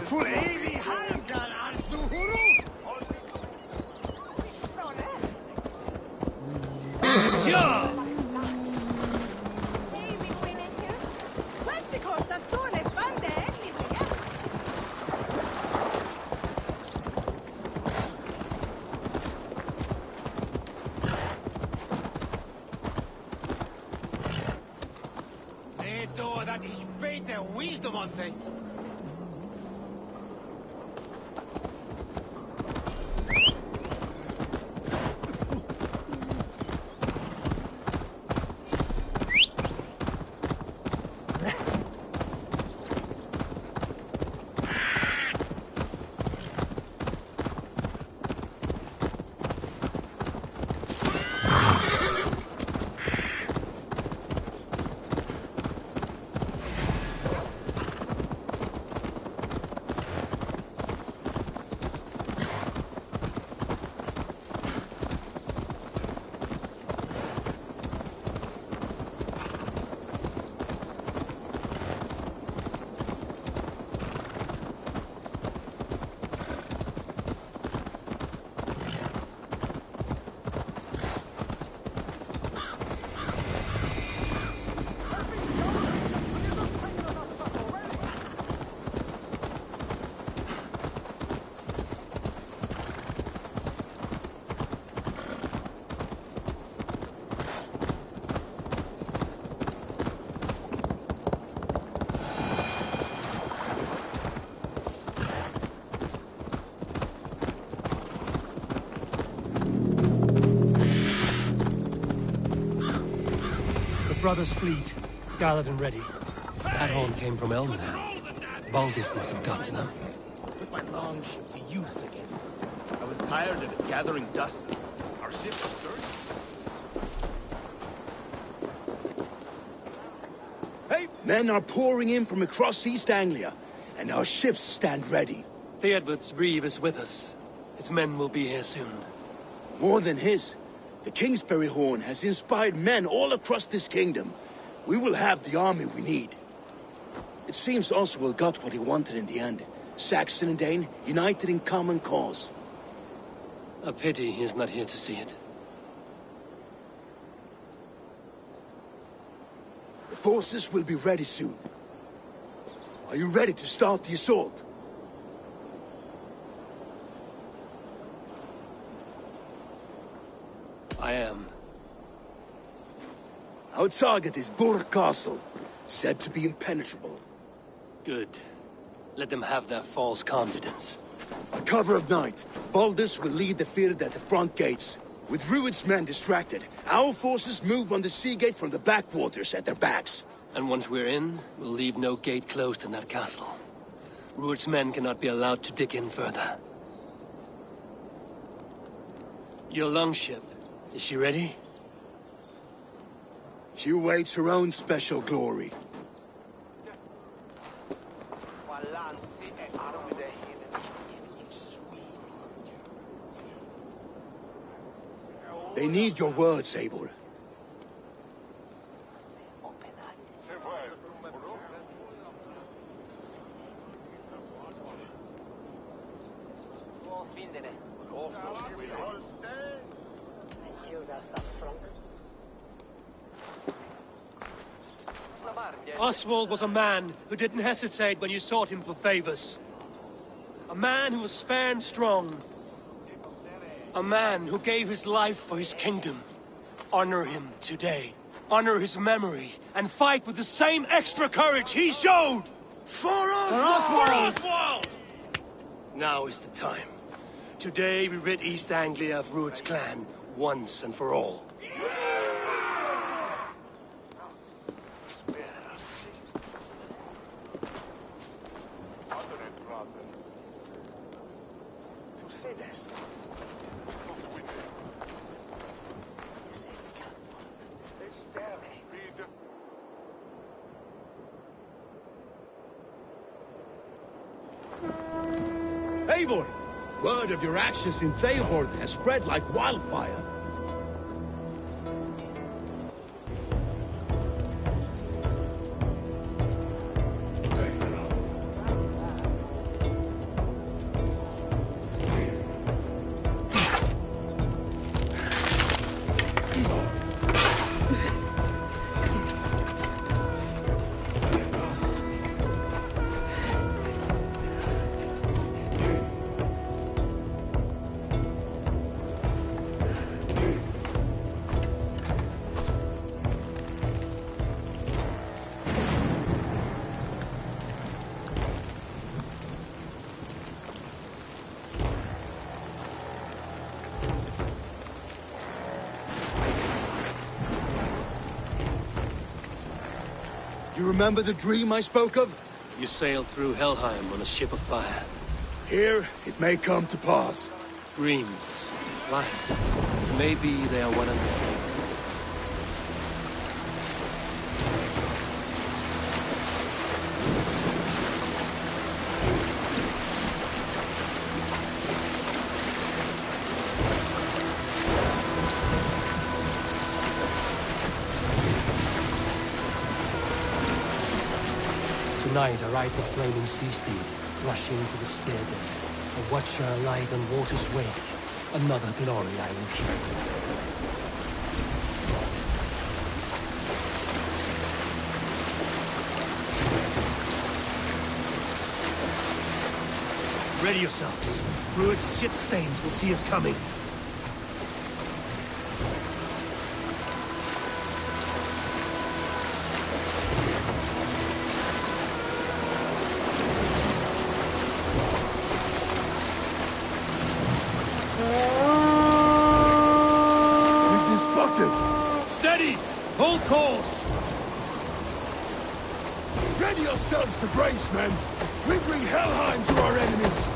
För evig halkan alltså hurra! Ja! Dat is beter wisdom on thing. Brother's fleet, gathered and ready. That horn came from Elmer. Baldist must have got to them. Put my longship to use again. I was tired of it gathering dust. Our ship is sturdy. Hey, men are pouring in from across East Anglia, and our ships stand ready. The Edward's Reeve is with us. His men will be here soon. More than his. The Kingsbury Horn has inspired men all across this kingdom. We will have the army we need. It seems Oswald got what he wanted in the end. Saxon and Dane, united in common cause. A pity he's not here to see it. The forces will be ready soon. Are you ready to start the assault? I am. Our target is Burg Castle, said to be impenetrable. Good. Let them have their false confidence. By cover of night, Baldus will lead the field at the front gates. With Rued's men distracted, our forces move on the sea gate from the backwaters at their backs. And once we're in, we'll leave no gate closed in that castle. Rued's men cannot be allowed to dig in further. Your longship. Is she ready? She awaits her own special glory. They need your words, Eivor. Oswald was a man who didn't hesitate when you sought him for favors. A man who was fair and strong. A man who gave his life for his kingdom. Honor him today. Honor his memory. And fight with the same extra courage he showed! For Oswald! For Oswald! Now is the time. Today we rid East Anglia of Rued's clan, once and for all. Eivor! Word of your actions in Theobald has spread like wildfire. You remember the dream I spoke of? You sailed through Helheim on a ship of fire. Here, it may come to pass. Dreams, life, maybe they are one and the same. Tonight I ride the flaming sea steed, rushing to the spear den. A watcher alight on water's wake. Another glory I will keep. Ready yourselves. Rued's shit stains will see us coming. Steady! Hold course! Ready yourselves to brace, men! We bring Helheim to our enemies!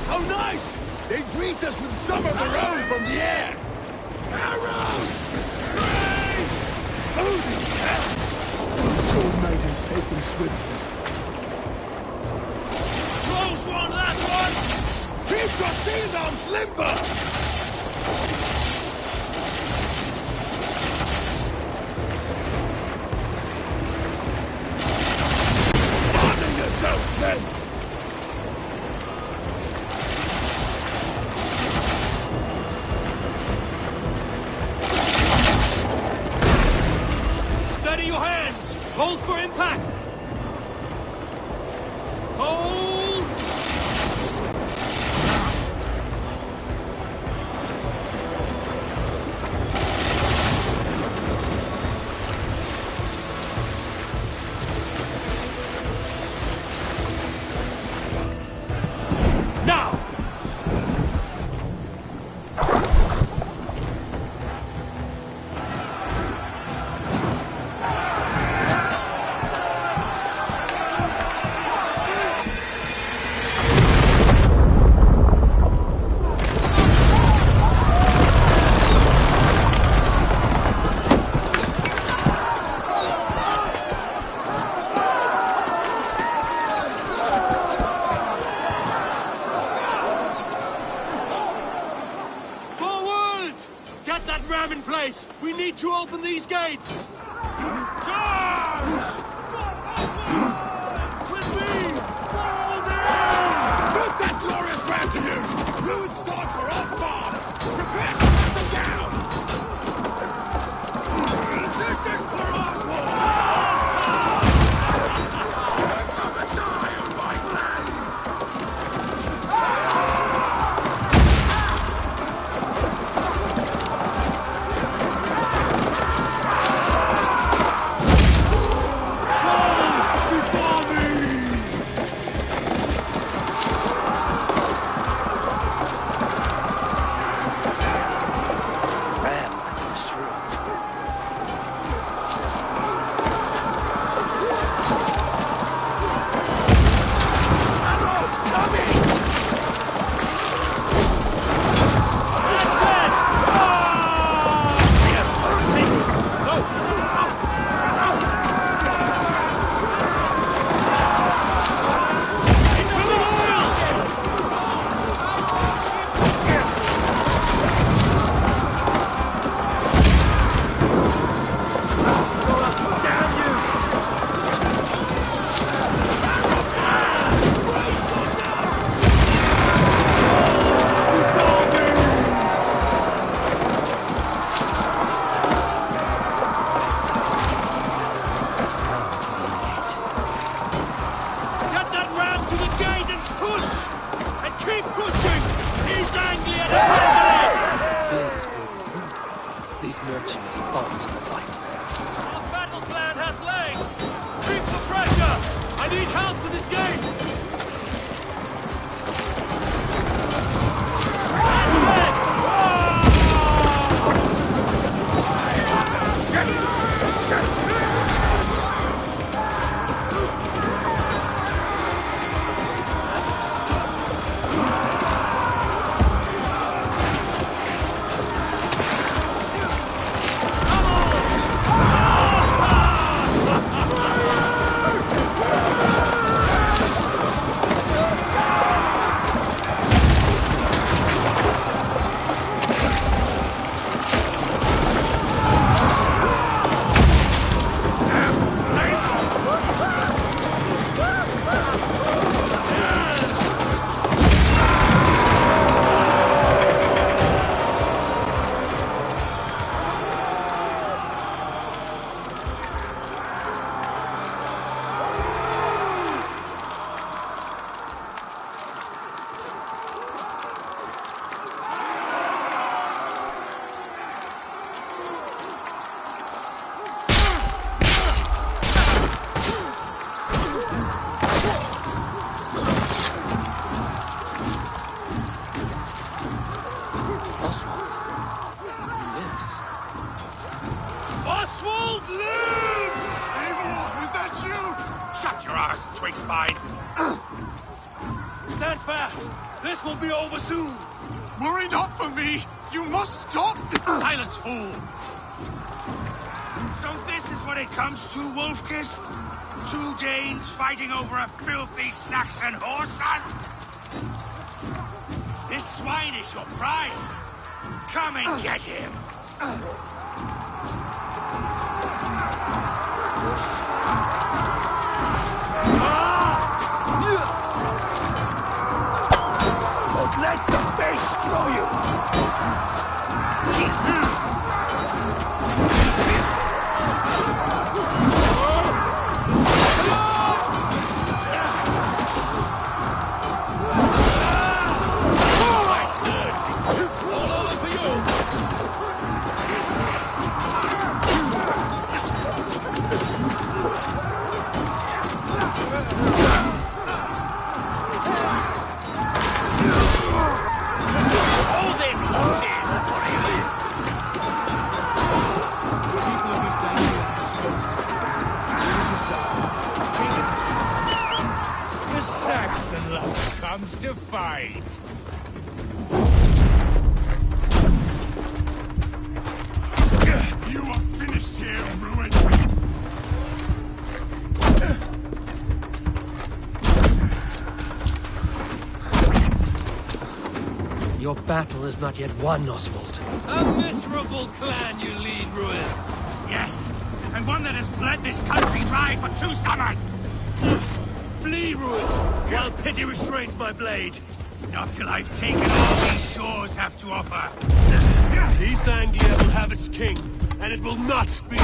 How nice! They greet us with some of their own from the air! Arrows! Raise! Holy hell! The sword maidens take them swiftly. Close one, last one! Keep your shield arms limber! Men! Steady your hands! Hold for impact! Hold! Now! Get that ram in place! We need to open these gates! Charge! With me! Fall down! Put that glorious ram to use! Ruined stocks are off guard! Prepare to let them down! This is for Oswald! We're gonna die on my blades! These merchants and bonds can fight. Our battle plan has legs! Keep the pressure! I need help for this gate! swine! Stand fast! This will be over soon! Worry not for me! You must stop! Silence, fool! So this is what it comes to, Wolfkiss? 2 Danes fighting over a filthy Saxon horse hunt? If this swine is your prize, come and get him! Don't let the face throw you! Comes to fight. You are finished here, ruin. Your battle is not yet won, Oswald. A miserable clan you lead, Ruined. Yes, and one that has bled this country dry for 2 summers. Flee, Ruined, while pity restrains my blade. Not till I've taken all these shores have to offer. East Anglia will have its king, and it will not be you.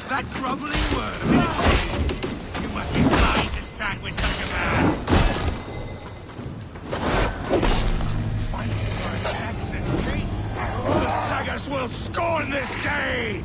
That groveling worm! You must be blind to stand with such a man! Fighting for a Saxon king? The Saggers will scorn this day!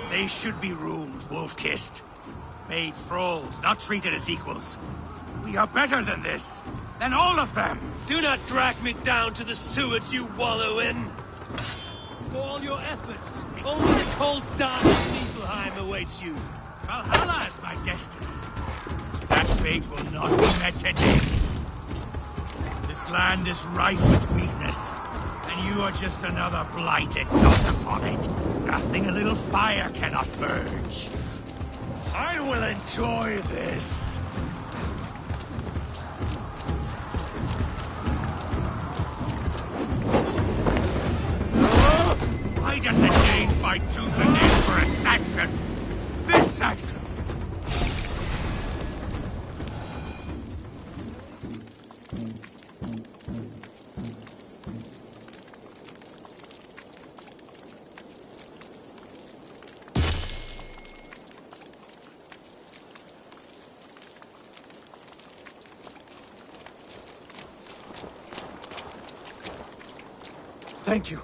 They should be ruined, wolf-kissed. Made thralls, not treated as equals. We are better than this. Than all of them. Do not drag me down to the sewage you wallow in. For all your efforts, only the cold dark of Niflheim awaits you. Valhalla is my destiny. That fate will not be met today. This land is rife with weakness. And you are just another blighted dot upon it. Nothing a little fire cannot purge. I will enjoy this. Why does a Dane fight tooth and nail for a Saxon? This Saxon! Thank you.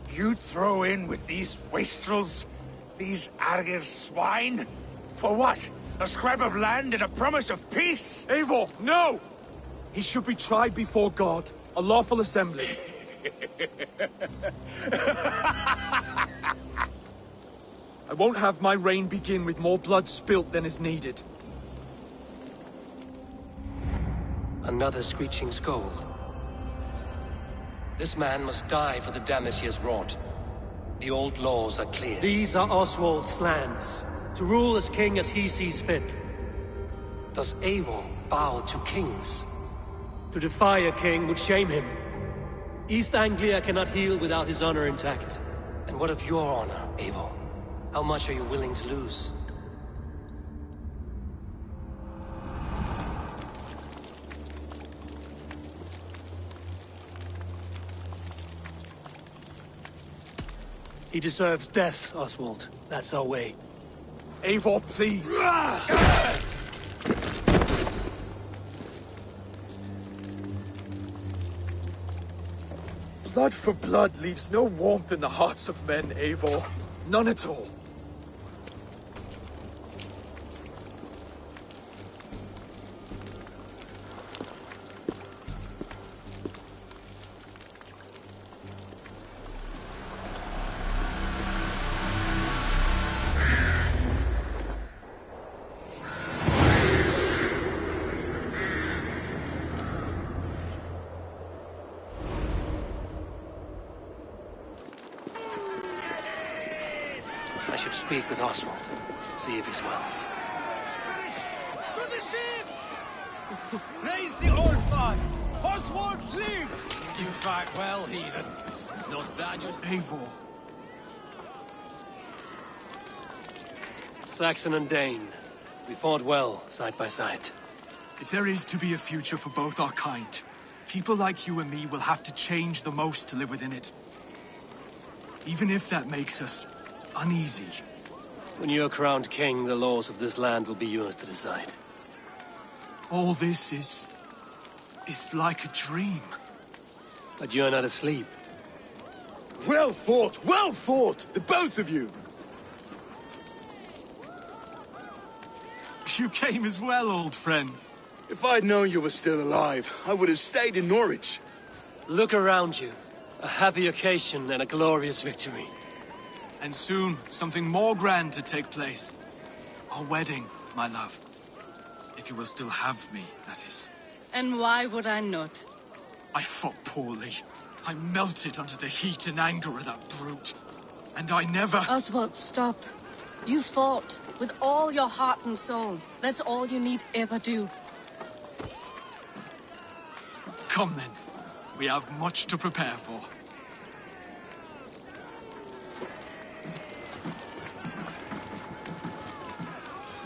You'd throw in with these wastrels? These Argir swine? For what? A scrap of land and a promise of peace? Eivor, no! He should be tried before God, a lawful assembly. I won't have my reign begin with more blood spilt than is needed. Another screeching scold. This man must die for the damage he has wrought. The old laws are clear. These are Oswald's lands, to rule as king as he sees fit. Does Eivor bow to kings? To defy a king would shame him. East Anglia cannot heal without his honor intact. And what of your honor, Eivor? How much are you willing to lose? He deserves death, Oswald. That's our way. Eivor, please. Blood for blood leaves no warmth in the hearts of men, Eivor. None at all. I should speak with Oswald. See if he's well. To the ships! Raise the old flag! Oswald lives! You fight well, heathen. Not bad, you... Eivor. Saxon and Dane. We fought well, side by side. If there is to be a future for both our kind, people like you and me will have to change the most to live within it. Even if that makes us uneasy. When you're crowned king, the laws of this land will be yours to decide. All this is like a dream. But you're not asleep. Well fought, the both of you! You came as well, old friend. If I'd known you were still alive, I would have stayed in Norwich. Look around you. A happy occasion and a glorious victory. And soon, something more grand to take place. Our wedding, my love. If you will still have me, that is. And why would I not? I fought poorly. I melted under the heat and anger of that brute. And I never... Oswald, stop. You fought with all your heart and soul. That's all you need ever do. Come then. We have much to prepare for.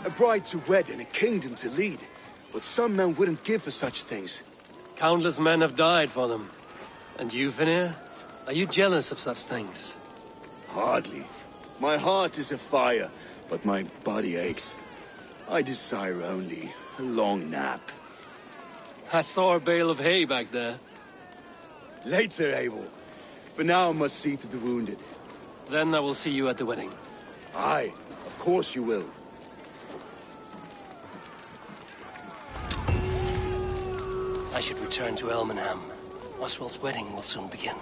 A bride to wed and a kingdom to lead. What some men wouldn't give for such things. Countless men have died for them. And you, Vanir? Are you jealous of such things? Hardly. My heart is afire, but my body aches. I desire only a long nap. I saw a bale of hay back there. Later, Abel. For now, I must see to the wounded. Then I will see you at the wedding. Aye, of course you will. I should return to Elmenham. Oswald's wedding will soon begin.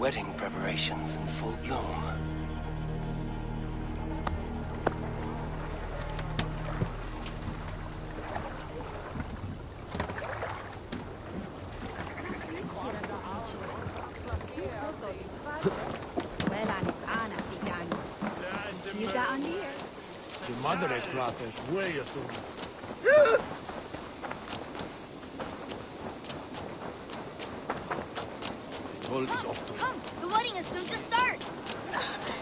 wedding preparations in full bloom. Your mother has brought us way of food. The toll is off to... Come, the wedding is soon to start.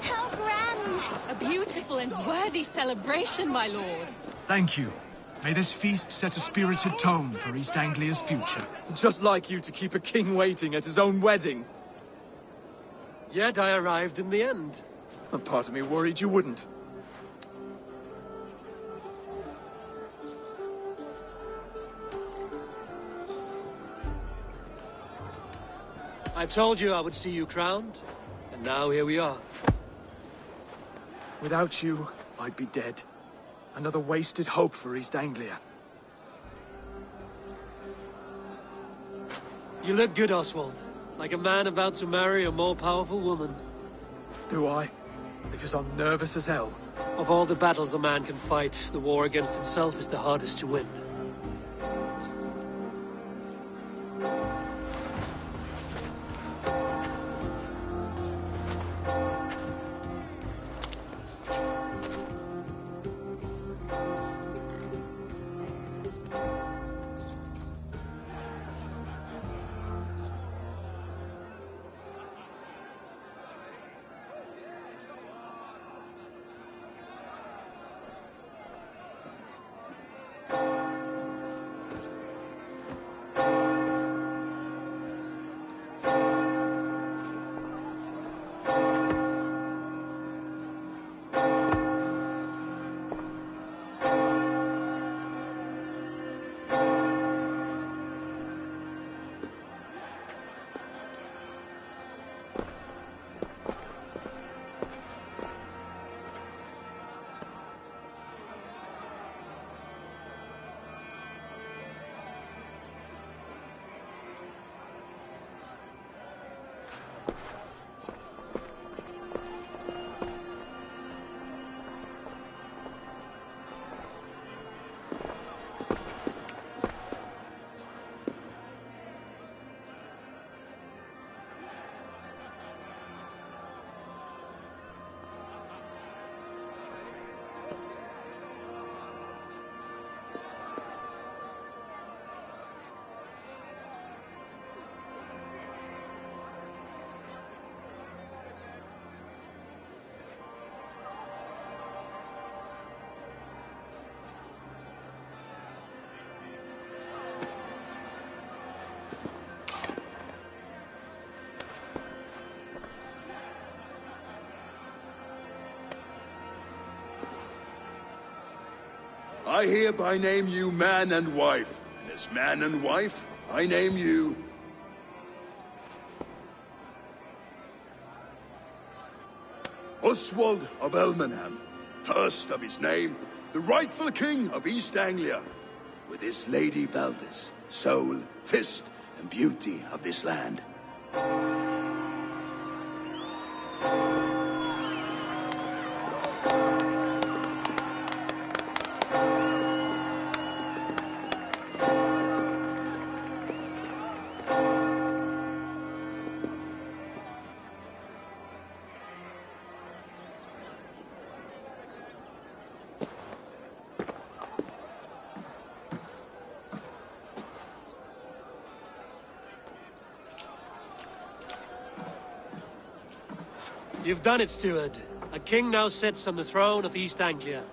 How grand! A beautiful and worthy celebration, my lord. Thank you. May this feast set a spirited tone for East Anglia's future. Just like you to keep a king waiting at his own wedding. Yet I arrived in the end. A part of me worried you wouldn't. I told you I would see you crowned, and now here we are. Without you, I'd be dead. Another wasted hope for East Anglia. You look good, Oswald. Like a man about to marry a more powerful woman. Do I? Because I'm nervous as hell. Of all the battles a man can fight, the war against himself is the hardest to win. I hereby name you man and wife, and as man and wife, I name you... Oswald of Elmenham, first of his name, the rightful king of East Anglia, with his lady Valdis, soul, fist, and beauty of this land. You've done it, steward. A king now sits on the throne of East Anglia.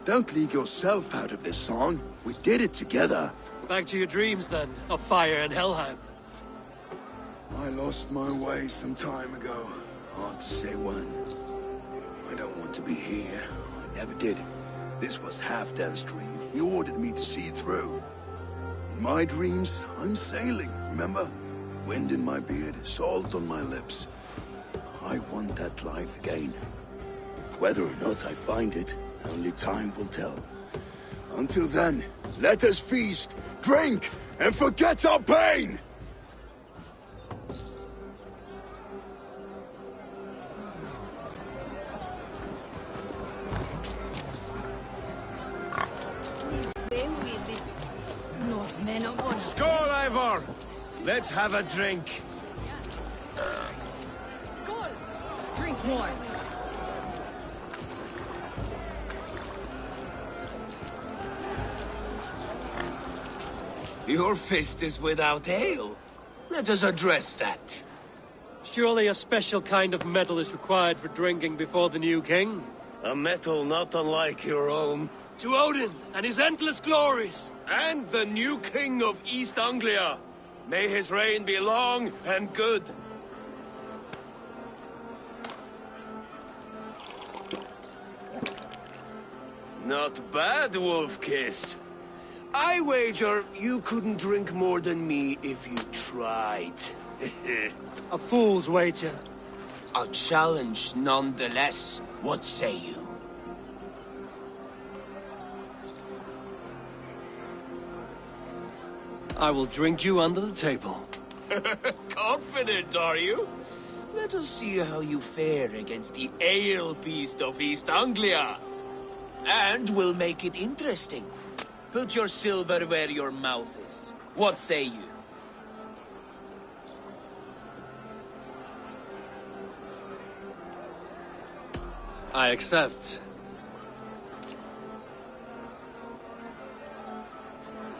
Don't leave yourself out of this song. We did it together. Back to your dreams, then, of fire and Helheim. I lost my way some time ago. Hard to say when. I don't want to be here. I never did. This was Halfdan's dream. He ordered me to see it through. In my dreams, I'm sailing, remember? Wind in my beard, salt on my lips. I want that life again. Whether or not I find it, only time will tell. Until then, let us feast, drink, and forget our pain! Skål, Ivor! Let's have a drink. Skål! Drink more. Your fist is without ale. Let us address that. Surely a special kind of metal is required for drinking before the new king? A metal not unlike your own. To Odin and his endless glories! And the new king of East Anglia. May his reign be long and good. Not bad, Wolf-Kissed. I wager you couldn't drink more than me if you tried. A fool's wager. A challenge nonetheless. What say you? I will drink you under the table. Confident, are you? Let us see how you fare against the ale beast of East Anglia. And we'll make it interesting. Put your silver where your mouth is. What say you? I accept.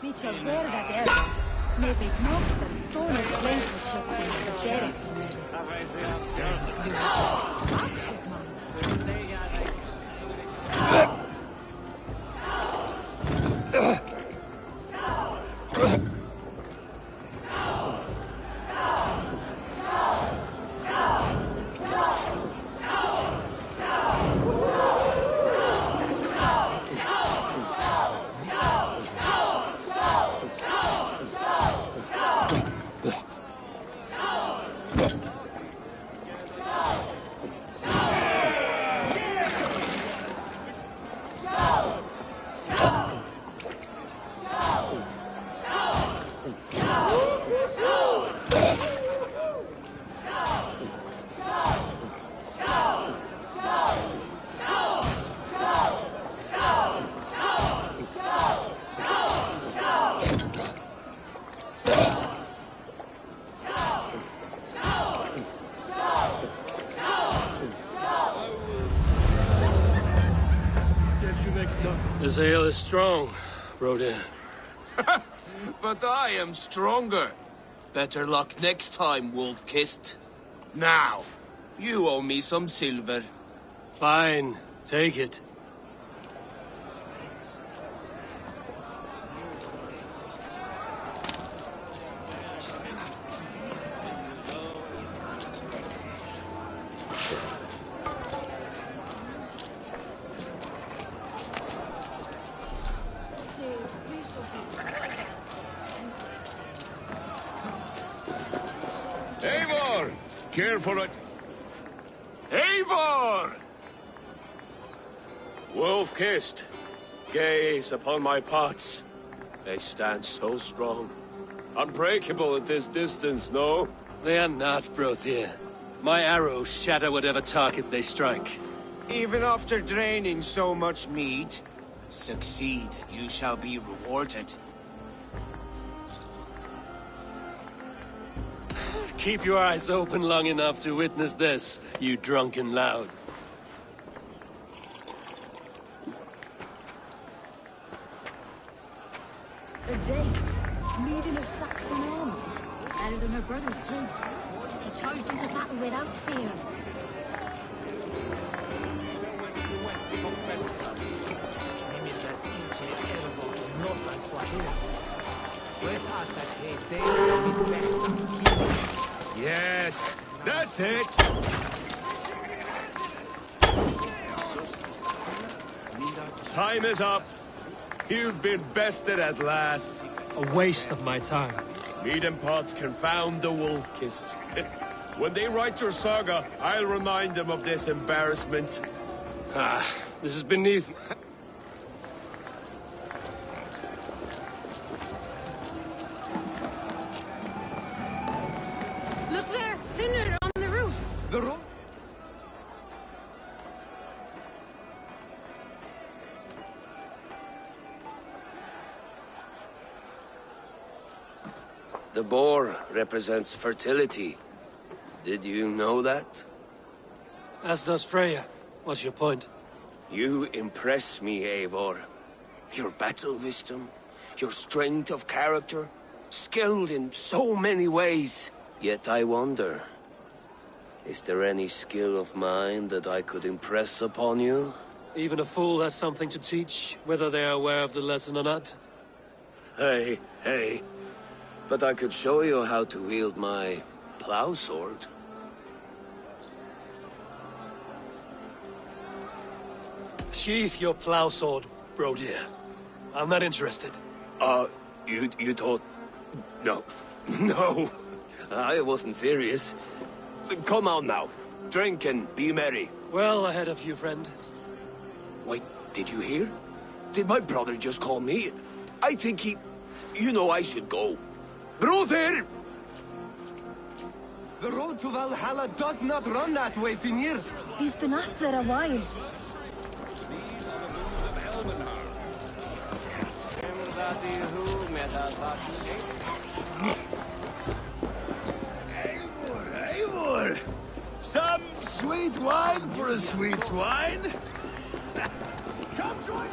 Bicho verga de maybe not the thorn of relationships in the berries. This ale is strong, Rodin. But I am stronger. Better luck next time, Wolf-Kissed. Now, you owe me some silver. Fine, take it. Eivor! Care for it. Eivor! Wolf-Kissed, gaze upon my pots. They stand so strong. Unbreakable at this distance, no? They are not, Brothir. My arrows shatter whatever target they strike. Even after draining so much meat, succeed and you shall be rewarded. Keep your eyes open long enough to witness this, you drunken loud. A day, leading a Saxon army, better than her brothers too. She charged into battle without fear. Yes, that's it! Time is up. You've been bested at last. A waste of my time. Mead and pots confound the Wolf-Kissed. When they write your saga, I'll remind them of this embarrassment. Ah, this is beneath... Look there! Thinner on the roof! The roof? The boar represents fertility. Did you know that? As does Freya. What's your point? You impress me, Eivor. Your battle wisdom, your strength of character, skilled in so many ways. Yet I wonder, is there any skill of mine that I could impress upon you? Even a fool has something to teach, whether they are aware of the lesson or not. Hey. But I could show you how to wield my plow sword. Sheath your plow sword, bro dear. I'm not interested. You thought... No. No. I wasn't serious. Come on now. Drink and be merry. Well ahead of you, friend. Wait, did you hear? Did my brother just call me? I think he... You know I should go. Brother! The road to Valhalla does not run that way, Finnir. He's been up there a while. Eivor! Some sweet wine for a sweet swine? Come join me!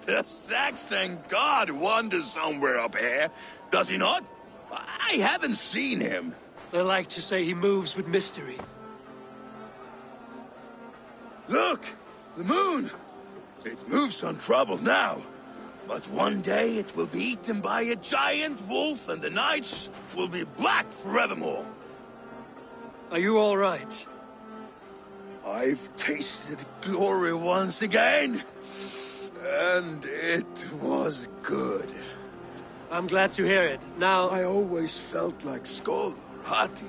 The Saxon god wanders somewhere up here, does he not? I haven't seen him. They like to say he moves with mystery. Look! The moon! It moves untroubled now. But one day it will be eaten by a giant wolf and the nights will be black forevermore. Are you all right? I've tasted glory once again. And it was good. I'm glad to hear it. Now... I always felt like Skoll or Hati.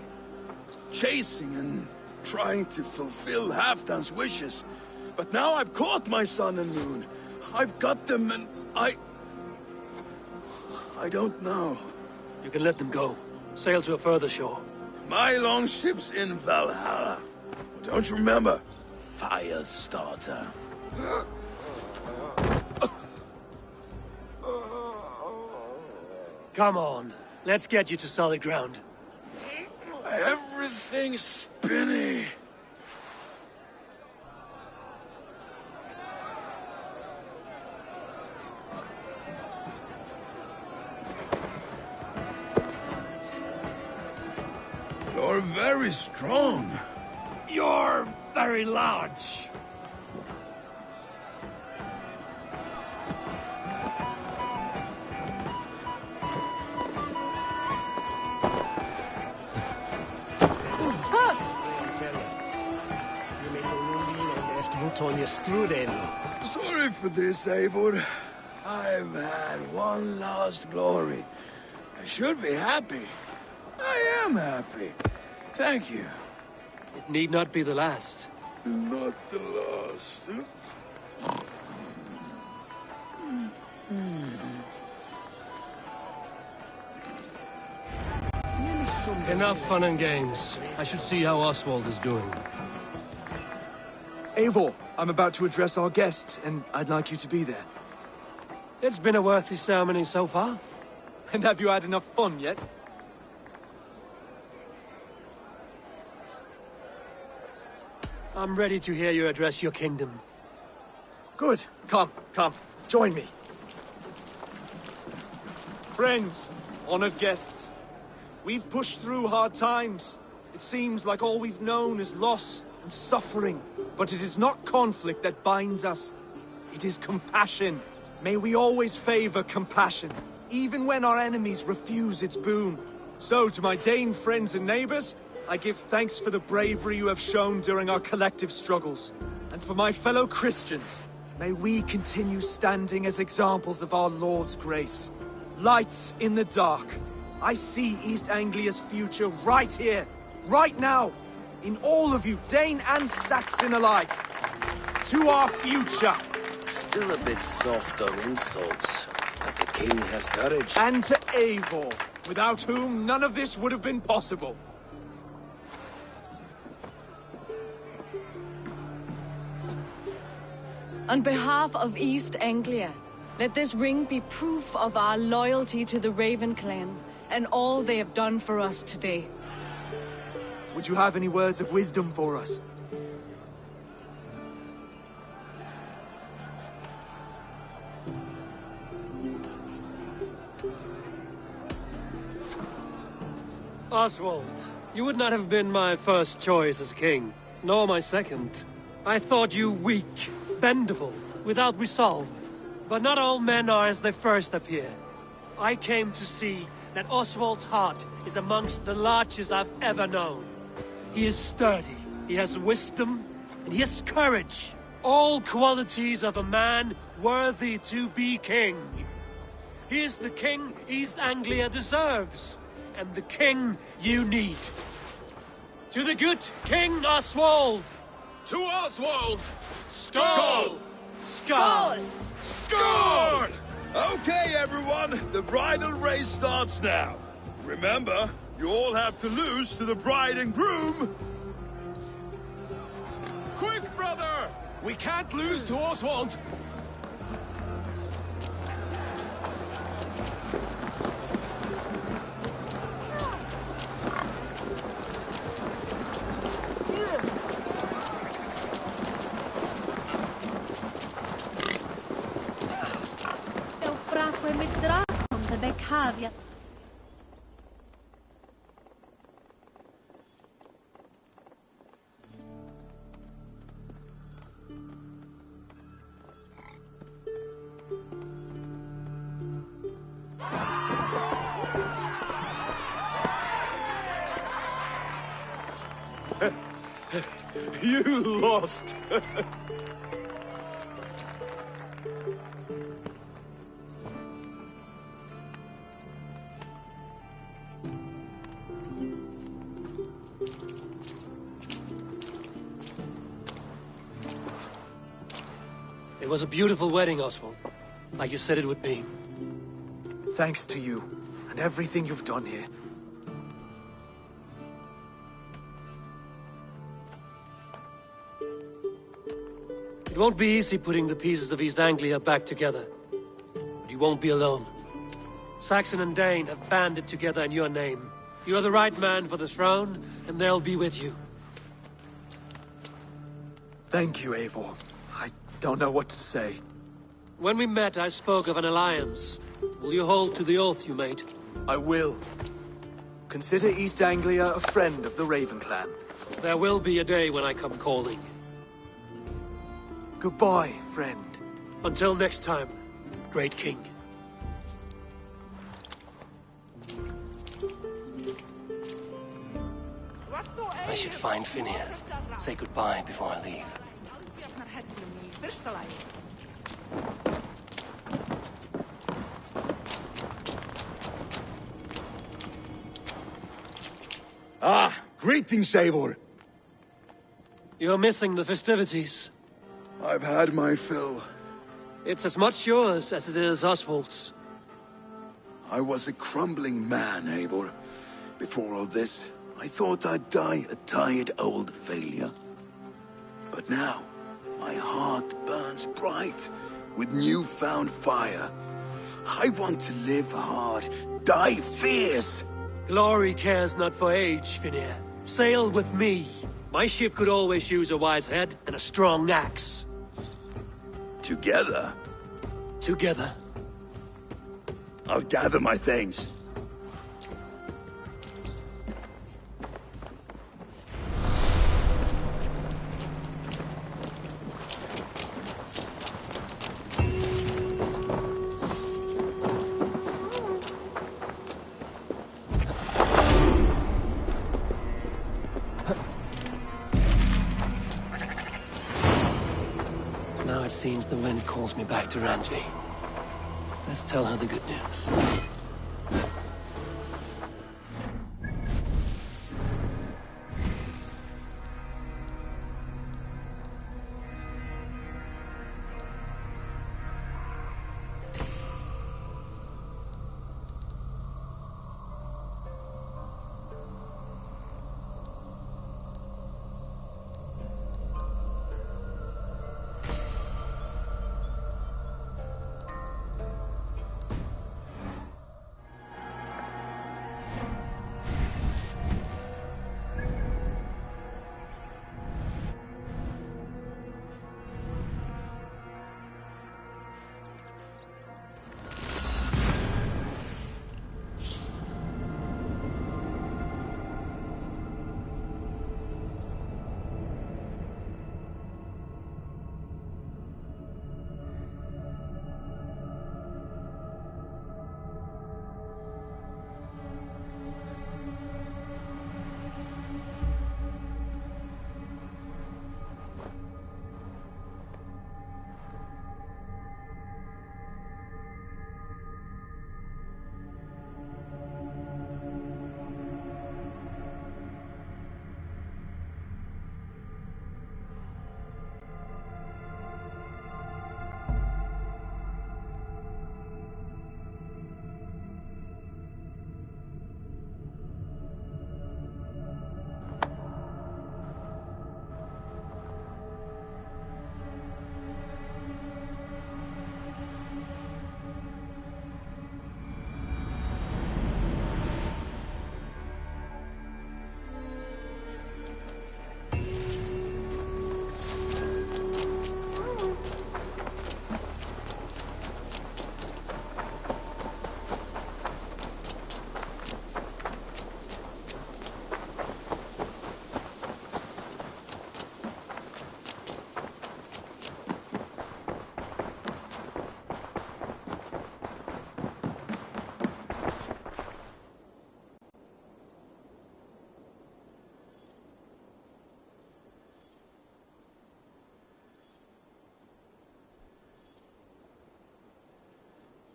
Chasing and trying to fulfill Halfdan's wishes. But now I've caught my sun and moon. I've got them and I don't know. You can let them go. Sail to a further shore. My longship's in Valhalla. Don't you remember? Firestarter. Come on. Let's get you to solid ground. Everything's spinny. You're very strong. You're very large. Sorry for this, Eivor. I've had one last glory. I should be happy. I am happy. Thank you. It need not be the last. Not the last. Enough fun and games. I should see how Oswald is doing. Eivor, I'm about to address our guests, and I'd like you to be there. It's been a worthy ceremony so far. And have you had enough fun yet? I'm ready to hear you address your kingdom. Good. Come. Join me. Friends, honored guests, we've pushed through hard times. It seems like all we've known is loss and suffering. But it is not conflict that binds us. It is compassion. May we always favor compassion, even when our enemies refuse its boon. So, to my Dane friends and neighbors, I give thanks for the bravery you have shown during our collective struggles. And for my fellow Christians, may we continue standing as examples of our Lord's grace. Lights in the dark. I see East Anglia's future right here, right now, in all of you, Dane and Saxon alike. To our future. Still a bit soft on insults, but the king has courage. And to Eivor, without whom none of this would have been possible. On behalf of East Anglia, let this ring be proof of our loyalty to the Raven clan and all they have done for us today. Would you have any words of wisdom for us? Oswald, you would not have been my first choice as king, nor my second. I thought you weak, bendable, without resolve. But not all men are as they first appear. I came to see that Oswald's heart is amongst the largest I've ever known. He is sturdy, he has wisdom, and he has courage. All qualities of a man worthy to be king. He is the king East Anglia deserves, and the king you need. To the good King Oswald! To Oswald! Skull! Skull! Skull! Okay, everyone, the bridal race starts now. Remember, you all have to lose to the bride and groom. Quick, brother! We can't lose to Oswald! You lost! It was a beautiful wedding, Oswald. Like you said it would be. Thanks to you, and everything you've done here. It won't be easy putting the pieces of East Anglia back together. But you won't be alone. Saxon and Dane have banded together in your name. You are the right man for the throne, and they'll be with you. Thank you, Eivor. I don't know what to say. When we met, I spoke of an alliance. Will you hold to the oath you made? I will. Consider East Anglia a friend of the Raven clan. There will be a day when I come calling. Goodbye, friend. Until next time, great king. I should find Finir. Say goodbye before I leave. Ah, greetings, Eivor. You're missing the festivities. I've had my fill. It's as much yours as it is Oswald's. I was a crumbling man, Eivor. Before all this, I thought I'd die a tired old failure. But now, my heart burns bright with newfound fire. I want to live hard, die fierce. Glory cares not for age, Finir. Sail with me. My ship could always use a wise head and a strong axe. Together? Together. I'll gather my things. Now it seems the wind calls me back to Ranji. Let's tell her the good news.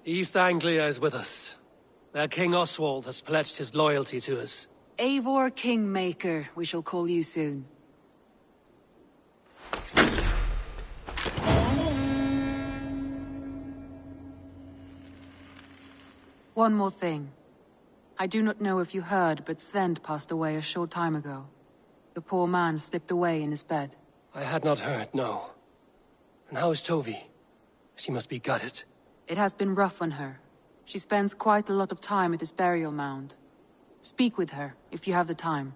East Anglia is with us. Their King Oswald has pledged his loyalty to us. Eivor Kingmaker, we shall call you soon. One more thing. I do not know if you heard, but Svend passed away a short time ago. The poor man slipped away in his bed. I had not heard, no. And how is Tovi? She must be gutted. It has been rough on her. She spends quite a lot of time at his burial mound. Speak with her, if you have the time.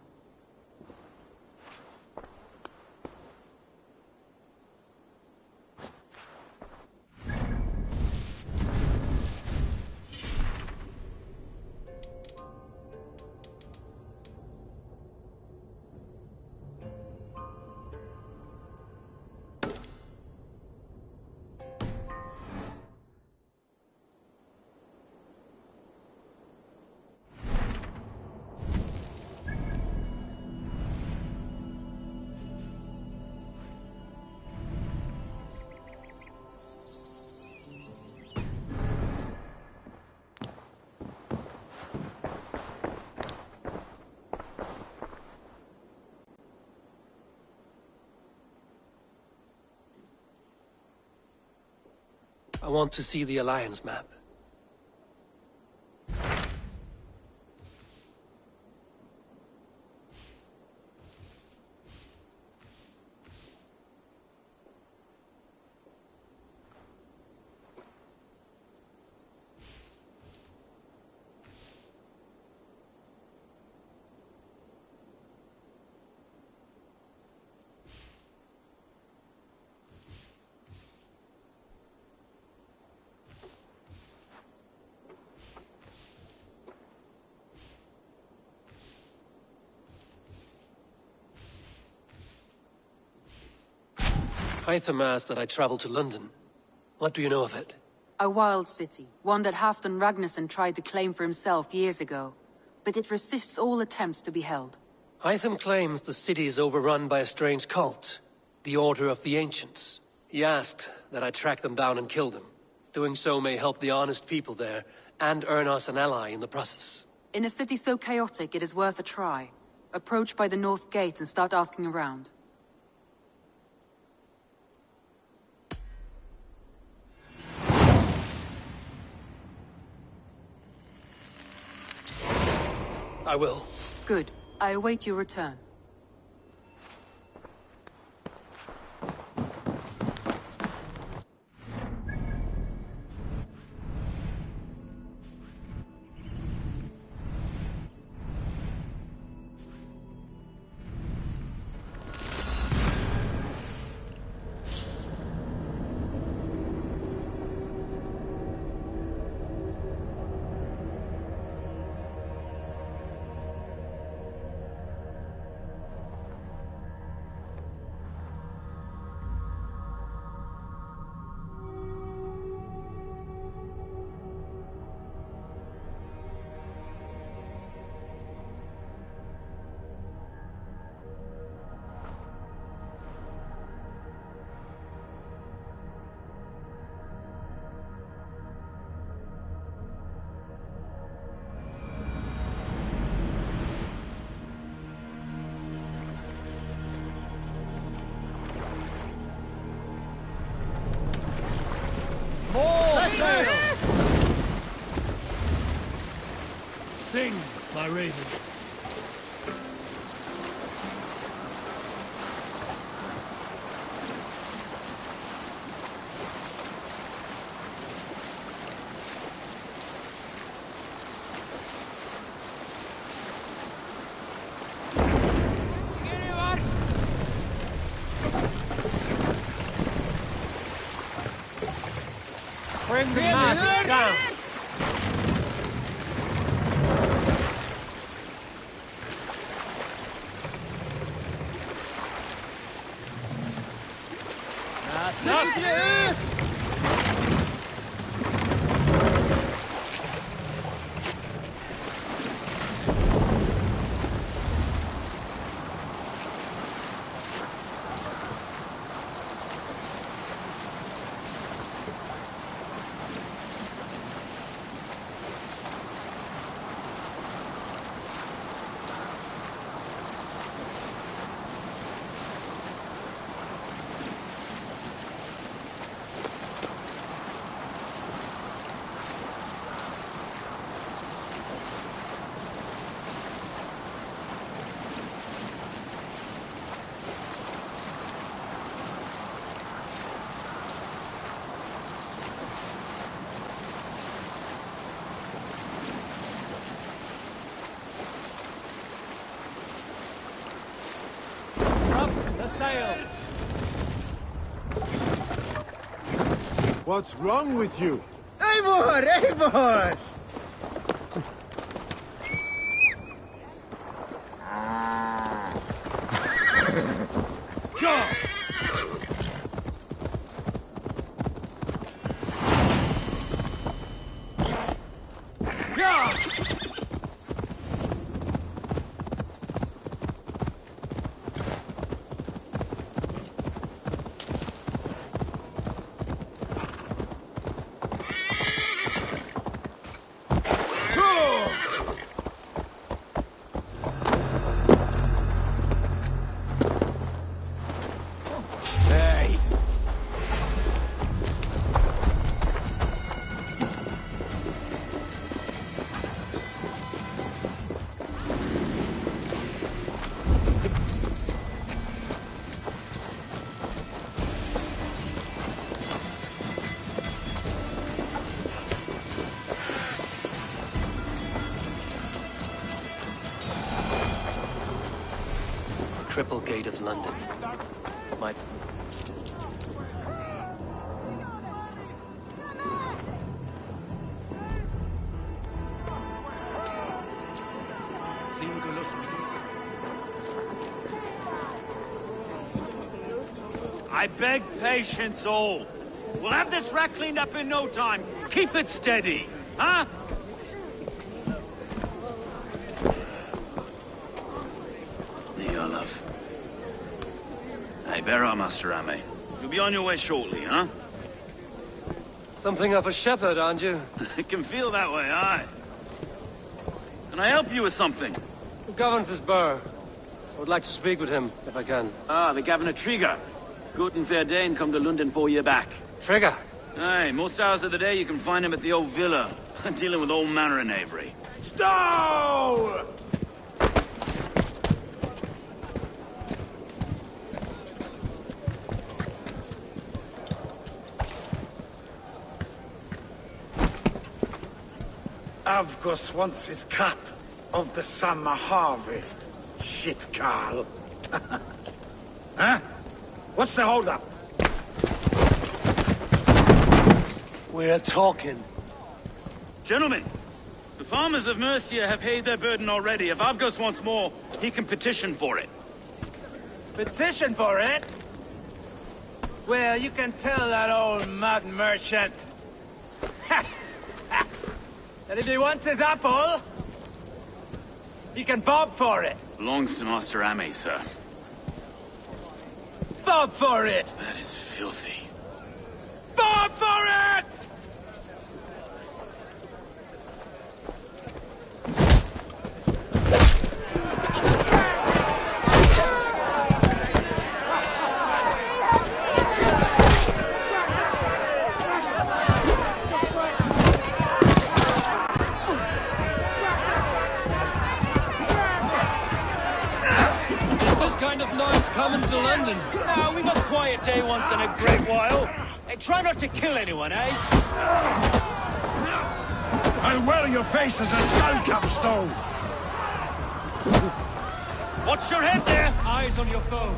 I want to see the Alliance map. Hytham asked that I travel to London. What do you know of it? A wild city, one that Halfdan Ragnarsson tried to claim for himself years ago. But it resists all attempts to be held. Hytham claims the city is overrun by a strange cult, the Order of the Ancients. He asked that I track them down and kill them. Doing so may help the honest people there, and earn us an ally in the process. In a city so chaotic, it is worth a try. Approach by the north gate and start asking around. I will. Good. I await your return. Sing, my ravens. Bring the mast down. Sail! What's wrong with you? Eivor! Eivor! Go! Triple Gate of London. My... I beg patience, all. We'll have this wreck cleaned up in no time. Keep it steady, huh? Hey, bear up, Master Ame. You'll be on your way shortly, huh? Something of a shepherd, aren't you? It can feel that way, aye. Can I help you with something? Who governs this burgh? I would like to speak with him, if I can. Ah, the Governor Trigger. Good and fair Dane come to London 4 year back. Trigger? Aye, most hours of the day you can find him at the old villa, dealing with all manner of knavery. Stow! Avgus wants his cut of the summer harvest. Shit, Carl. Huh? What's the holdup? We're talking. Gentlemen, the farmers of Mercia have paid their burden already. If Avgus wants more, he can petition for it. Petition for it? Well, you can tell that old mud merchant that if he wants his apple, he can bob for it. Belongs to Master Ame, sir. Bob for it! That is filthy. Bob for it! Coming to London. No, we've a quiet day once in a great while. Hey, try not to kill anyone, eh? I'll wear your face as a skull capstone. Watch your head there! Eyes on your foe.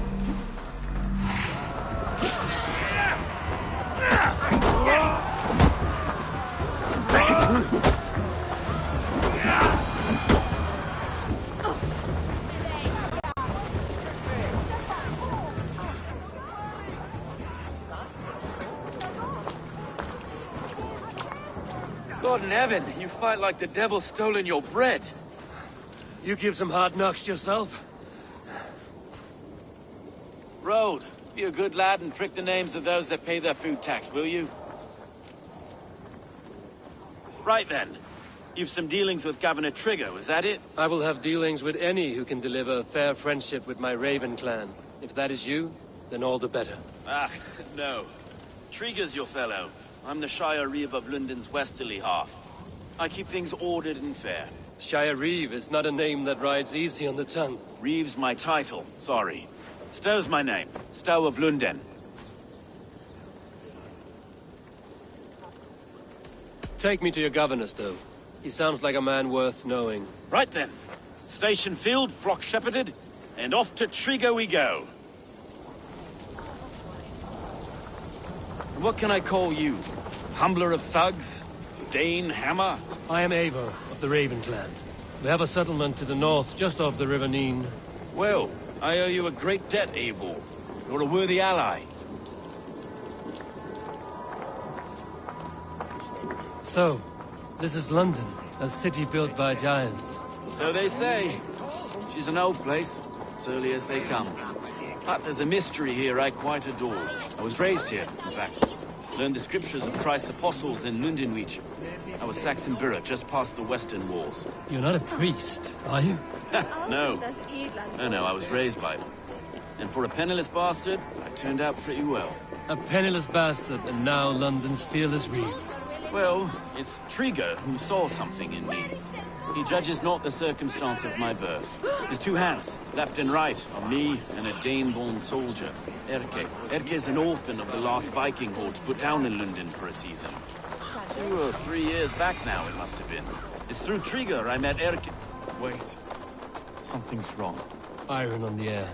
God in heaven, you fight like the devil stolen your bread. You give some hard knocks yourself. Road, be a good lad and prick the names of those that pay their food tax, will you? Right then. You've some dealings with Governor Trigger, was that it? I will have dealings with any who can deliver fair friendship with my Raven clan. If that is you, then all the better. Ah, no. Trigger's your fellow. I'm the Shire Reeve of London's westerly half. I keep things ordered and fair. Shire Reeve is not a name that rides easy on the tongue. Reeve's my title, sorry. Stow's my name. Stow of London. Take me to your governor, Stow. He sounds like a man worth knowing. Right then. Station filled, flock shepherded, and off to Trigger we go. And what can I call you? Humbler of thugs? Dane Hammer? I am Eivor of the Raven clan. We have a settlement to the north, just off the River Neen. Well, I owe you a great debt, Eivor. You're a worthy ally. So, this is London, a city built by giants. So they say. She's an old place, surly as they come. But there's a mystery here I quite adore. I was raised here, in fact. Learned the scriptures of Christ's apostles in Lundenwich. I was Saxon Borough, just past the western walls. You're not a priest, are you? No. No, I was raised by them. And for a penniless bastard, I turned out pretty well. A penniless bastard, and now London's fearless Reeve. Well, it's Trigger who saw something in me. He judges not the circumstance of my birth. There's two hands, left and right, of me and a Dane-born soldier, Erke. Erke's an orphan of the last Viking horde put down in London for a season. 2 or 3 years back now, it must have been. It's through Trigger I met Erke. Wait. Something's wrong. Iron on the air.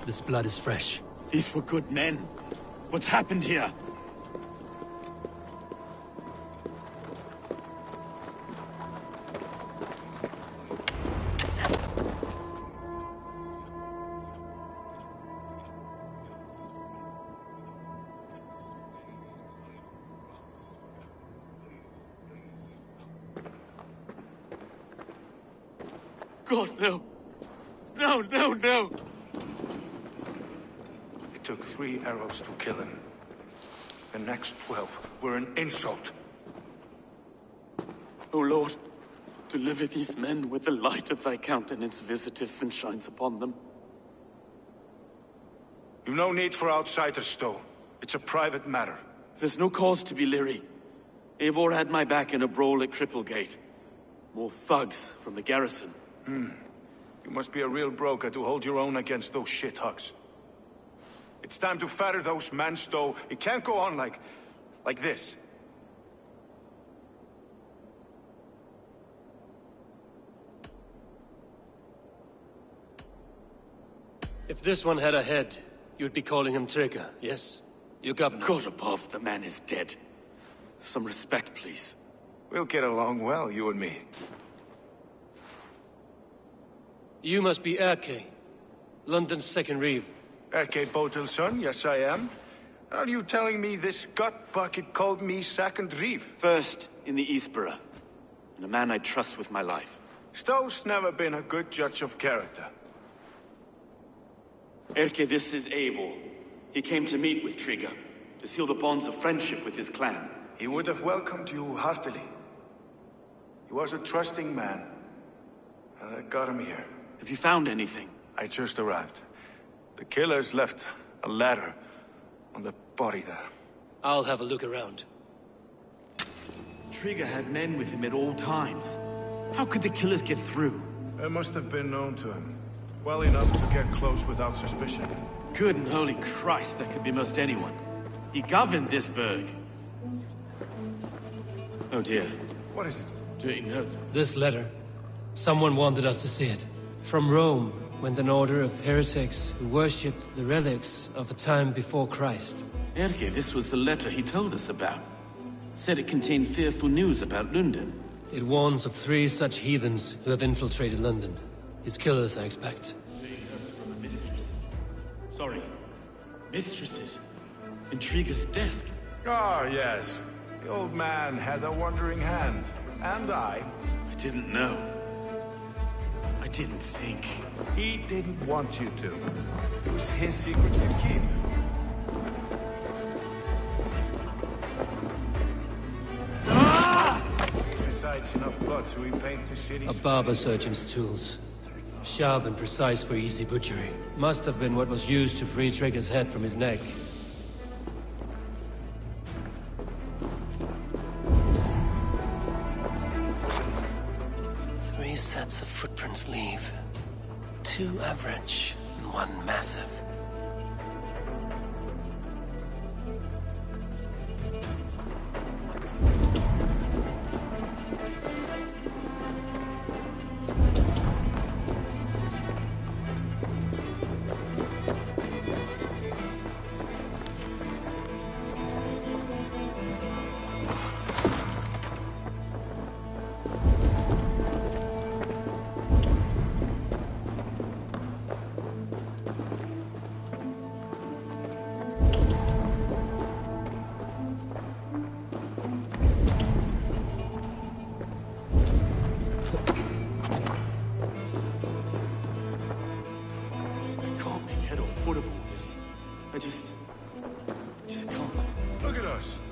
This blood is fresh. These were good men. What's happened here? God, no. No, no, no. took 3 arrows to kill him. The next 12 were an insult. O Lord, deliver these men with the light of thy countenance visiteth and shines upon them. You've no need for outsiders, Stowe. It's a private matter. There's no cause to be leery. Eivor had my back in a brawl at Cripplegate. More thugs from the garrison. You must be a real broker to hold your own against those shithugs. It's time to fetter those men, Stowe. It can't go on like this. If this one had a head, you'd be calling him Trigger, yes? Your governor. God above, the man is dead. Some respect, please. We'll get along well, you and me. You must be Erke, London's second reeve. Erke Botelson, yes I am. Are you telling me this gut bucket called me second reeve? First in the Eastborough, and a man I trust with my life. Stowe's never been a good judge of character. Erke, this is Eivor. He came to meet with Trigger, to seal the bonds of friendship with his clan. He would have welcomed you heartily. He was a trusting man, and I got him here. Have you found anything? I just arrived. The killers left a ladder on the body there. I'll have a look around. Trigger had men with him at all times. How could the killers get through? They must have been known to him. Well enough to get close without suspicion. Good and holy Christ, that could be most anyone. He governed this burg. Oh dear. What is it? Dirty note. This letter. Someone wanted us to see it. From Rome went an order of heretics who worshipped the relics of a time before Christ. Erke, this was the letter he told us about. Said it contained fearful news about London. It warns of 3 such heathens who have infiltrated London. His killers, I expect. From a mistress. Sorry. Mistresses. In Trigger's desk. Ah, yes. The old man had a wandering hand. And I didn't know. I didn't think. He didn't want you to. It was his secret to keep. Besides, enough blood to repaint the city. A barber surgeon's tools. Sharp and precise for easy butchery. Must have been what was used to free Trigger's head from his neck. Three sets of footprints leave. 2 average and 1 massive.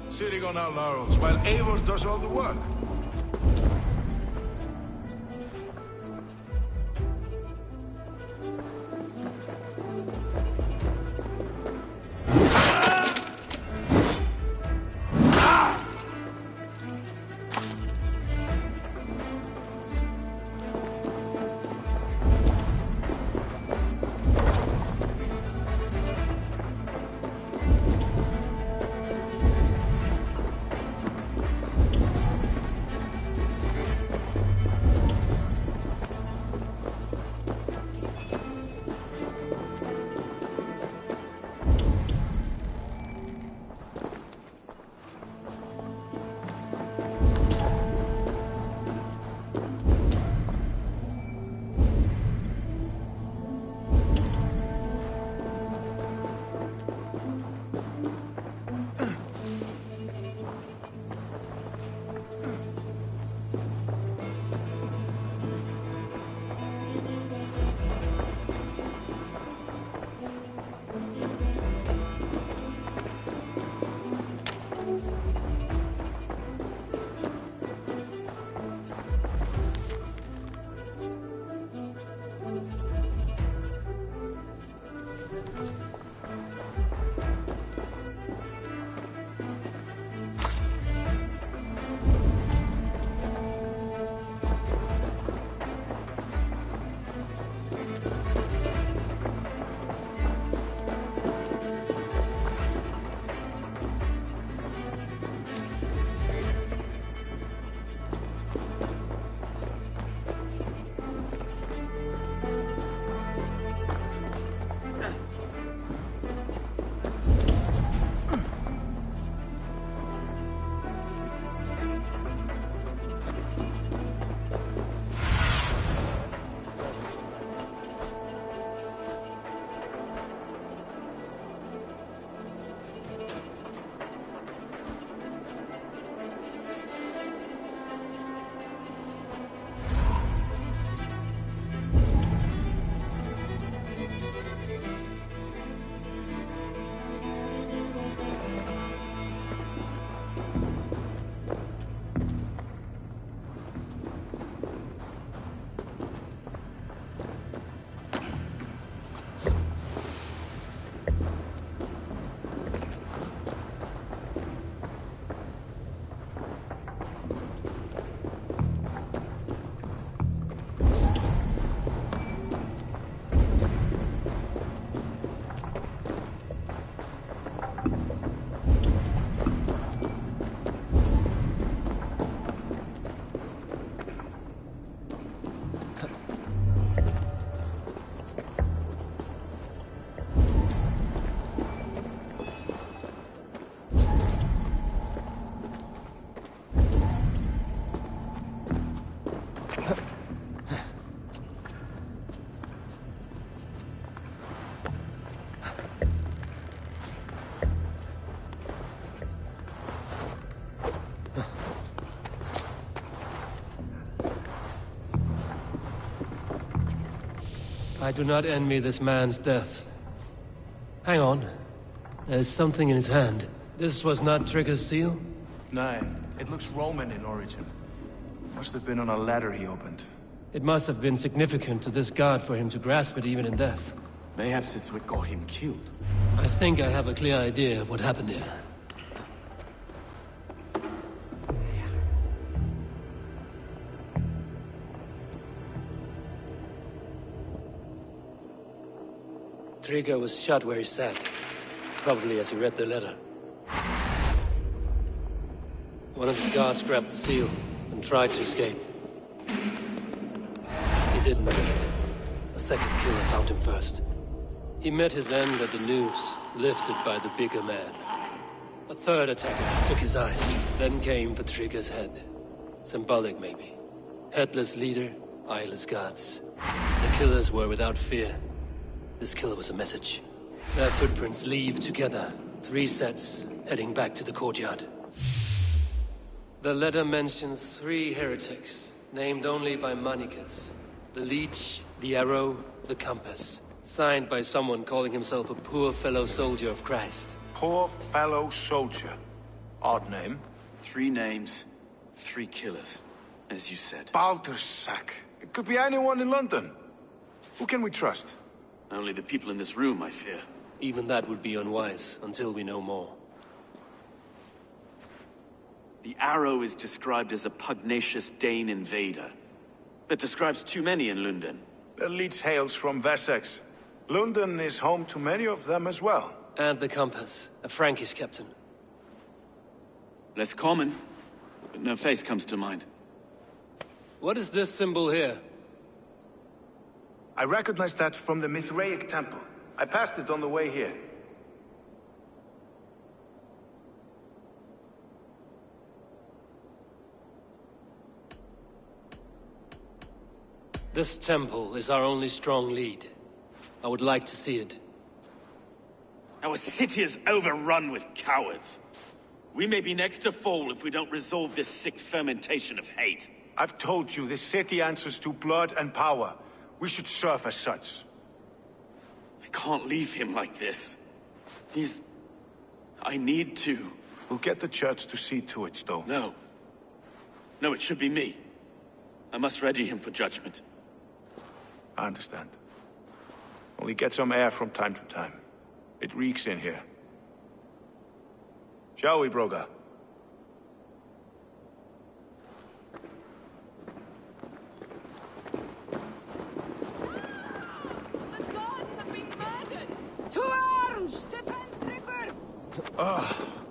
Sitting on our laurels while Eivor does all the work. I do not envy this man's death. Hang on. There's something in his hand. This was not Trigger's seal? No, it looks Roman in origin. Must have been on a ladder he opened. It must have been significant to this god for him to grasp it even in death. Mayhaps it's what got him killed. I think I have a clear idea of what happened here. Trigger was shot where he sat. Probably as he read the letter. One of his guards grabbed the seal and tried to escape. He didn't get it. A second killer found him first. He met his end at the noose, lifted by the bigger man. A third attacker took his eyes, then came for Trigger's head. Symbolic, maybe. Headless leader, eyeless guards. The killers were without fear. This killer was a message. Their footprints leave together. 3 sets, heading back to the courtyard. The letter mentions 3 heretics, named only by Manicus. The Leech, the Arrow, the Compass. Signed by someone calling himself a poor fellow soldier of Christ. Poor fellow soldier. Odd name. 3 names, 3 killers, as you said. Baldersack. It could be anyone in London. Who can we trust? Only the people in this room, I fear. Even that would be unwise, until we know more. The Arrow is described as a pugnacious Dane invader. That describes too many in London. The Leech hails from Wessex. London is home to many of them as well. And the Compass, a Frankish captain. Less common, but no face comes to mind. What is this symbol here? I recognize that from the Mithraic temple. I passed it on the way here. This temple is our only strong lead. I would like to see it. Our city is overrun with cowards. We may be next to fall if we don't resolve this sick fermentation of hate. I've told you, this city answers to blood and power. We should serve as such. I can't leave him like this. I need to. We'll get the church to see to it, Stowe. No. No, it should be me. I must ready him for judgment. I understand. Only get some air from time to time. It reeks in here. Shall we, Broga? To arms! Defend Trigger!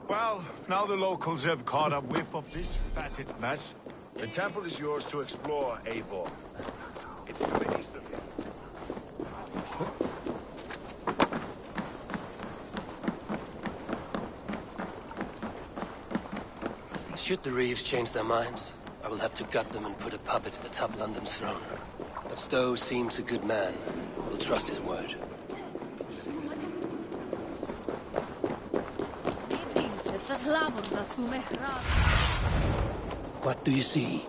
Well, now the locals have caught a whiff of this fatted mess. The temple is yours to explore, Eivor. It's to the east of here. Should the Reeves change their minds, I will have to gut them and put a puppet atop London's throne. But Stowe seems a good man. We'll trust his word. What do you see?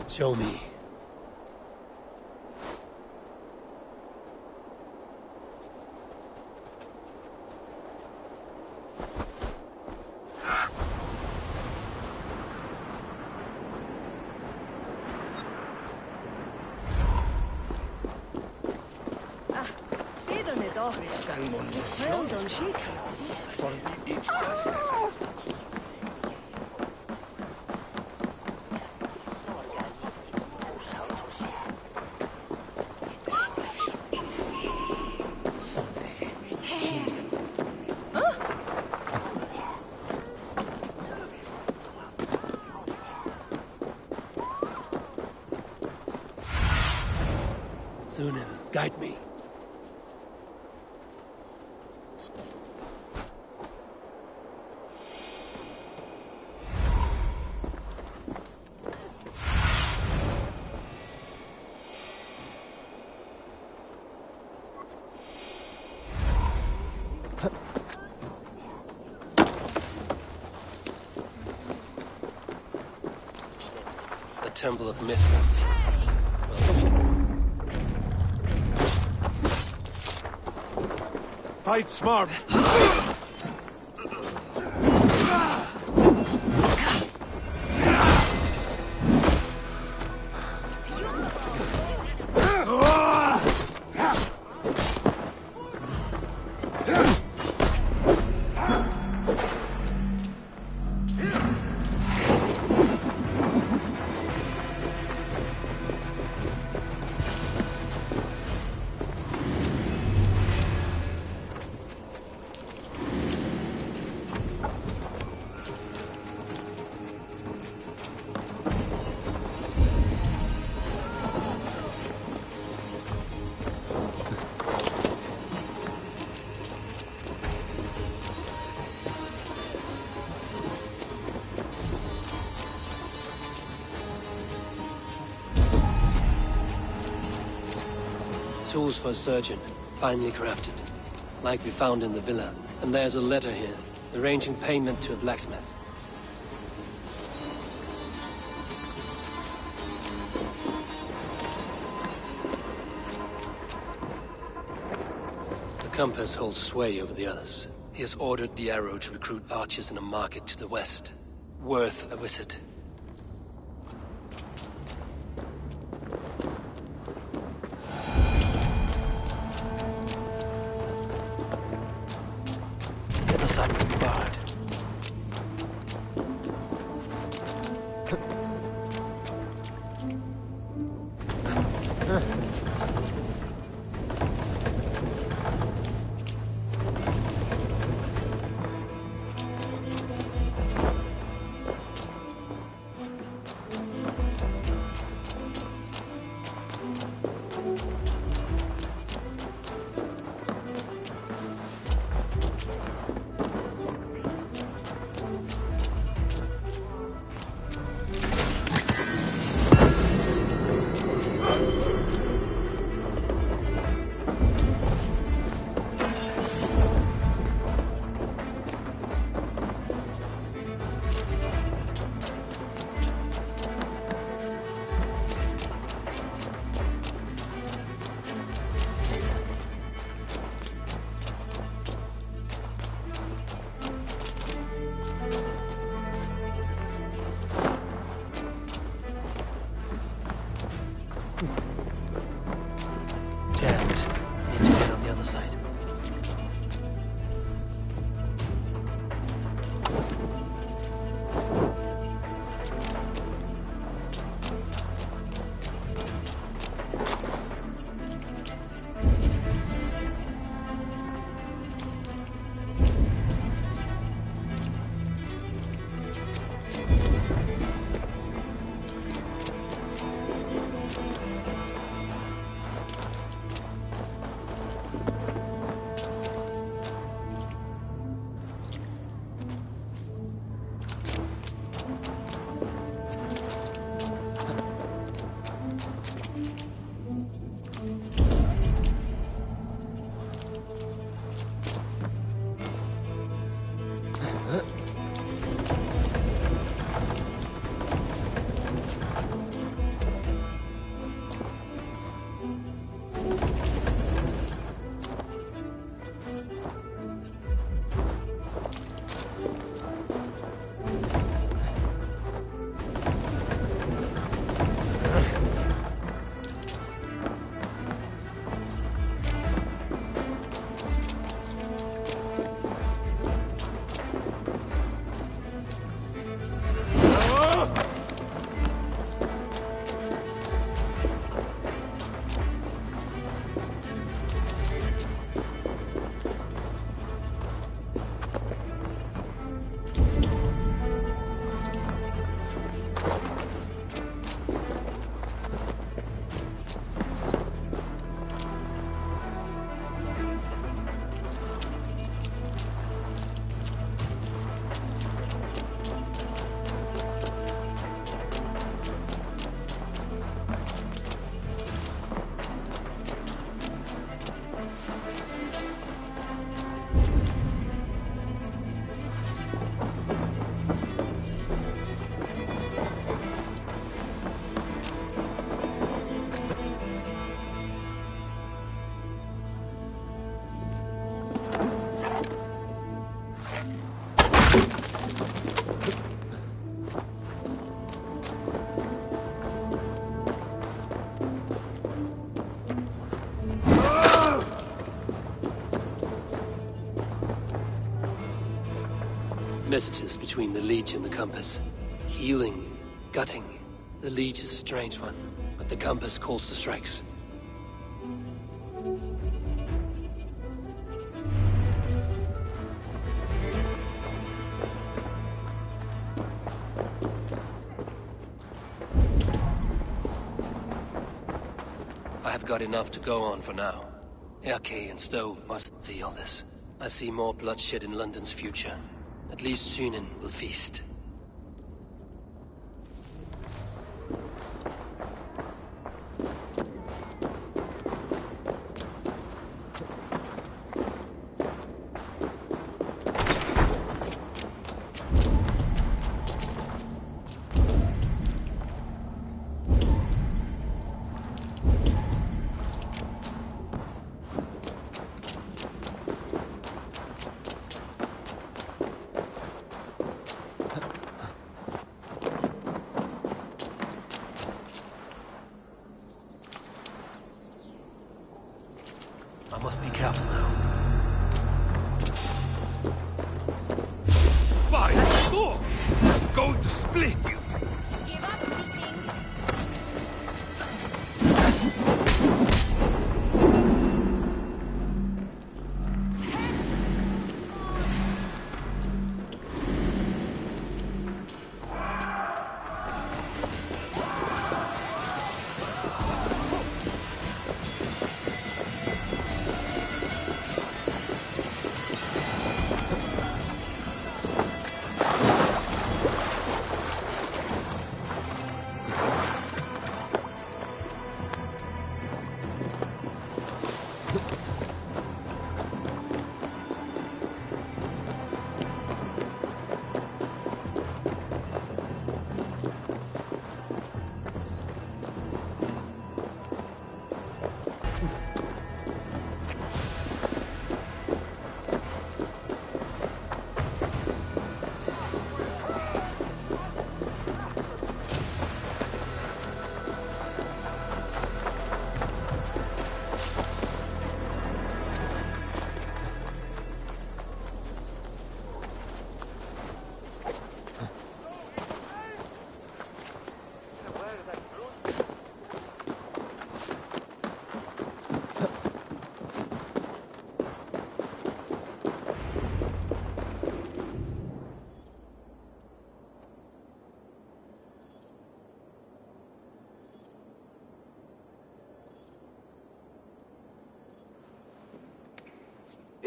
Show me. Guide me. The Temple of Mithras. Fight smart. Tools for a surgeon, finely crafted. Like we found in the villa. And there's a letter here, arranging payment to a blacksmith. The compass holds sway over the others. He has ordered the arrow to recruit archers in a market to the west. Worth a visit. messages between the Leech and the Compass. Healing, gutting. The Leech is a strange one, but the Compass calls the strikes. I have got enough to go on for now. Erke and Stowe must see all this. I see more bloodshed in London's future. At least Sunan will feast. I must be careful now. By Lord! I'm going to split you! Give up, Viking!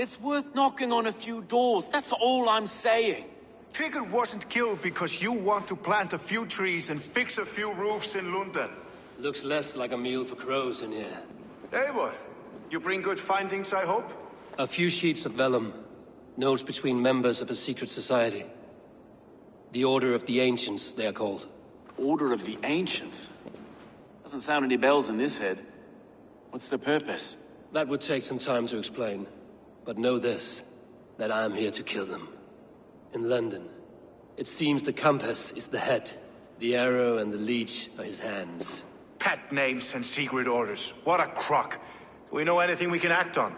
It's worth knocking on a few doors, that's all I'm saying. Trigger wasn't killed because you want to plant a few trees and fix a few roofs in London. Looks less like a meal for crows in here. Eivor, you bring good findings, I hope? A few sheets of vellum. Notes between members of a secret society. The Order of the Ancients, they are called. Order of the Ancients? Doesn't sound any bells in this head. What's the purpose? That would take some time to explain. But know this, that I am here to kill them. In London, it seems the Compass is the head. The arrow and the leech are his hands. Pet names and secret orders. What a crock. Do we know anything we can act on?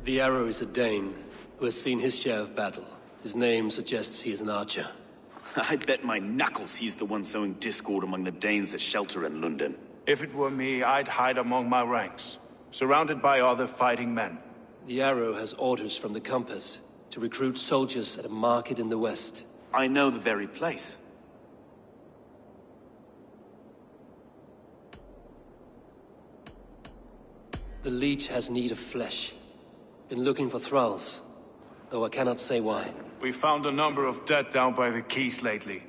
The arrow is a Dane, who has seen his share of battle. His name suggests he is an archer. I bet my knuckles he's the one sowing discord among the Danes that shelter in London. If it were me, I'd hide among my ranks, surrounded by other fighting men. The arrow has orders from the Compass to recruit soldiers at a market in the west. I know the very place. The leech has need of flesh. Been looking for thralls, though I cannot say why. We found a number of dead down by the quays lately,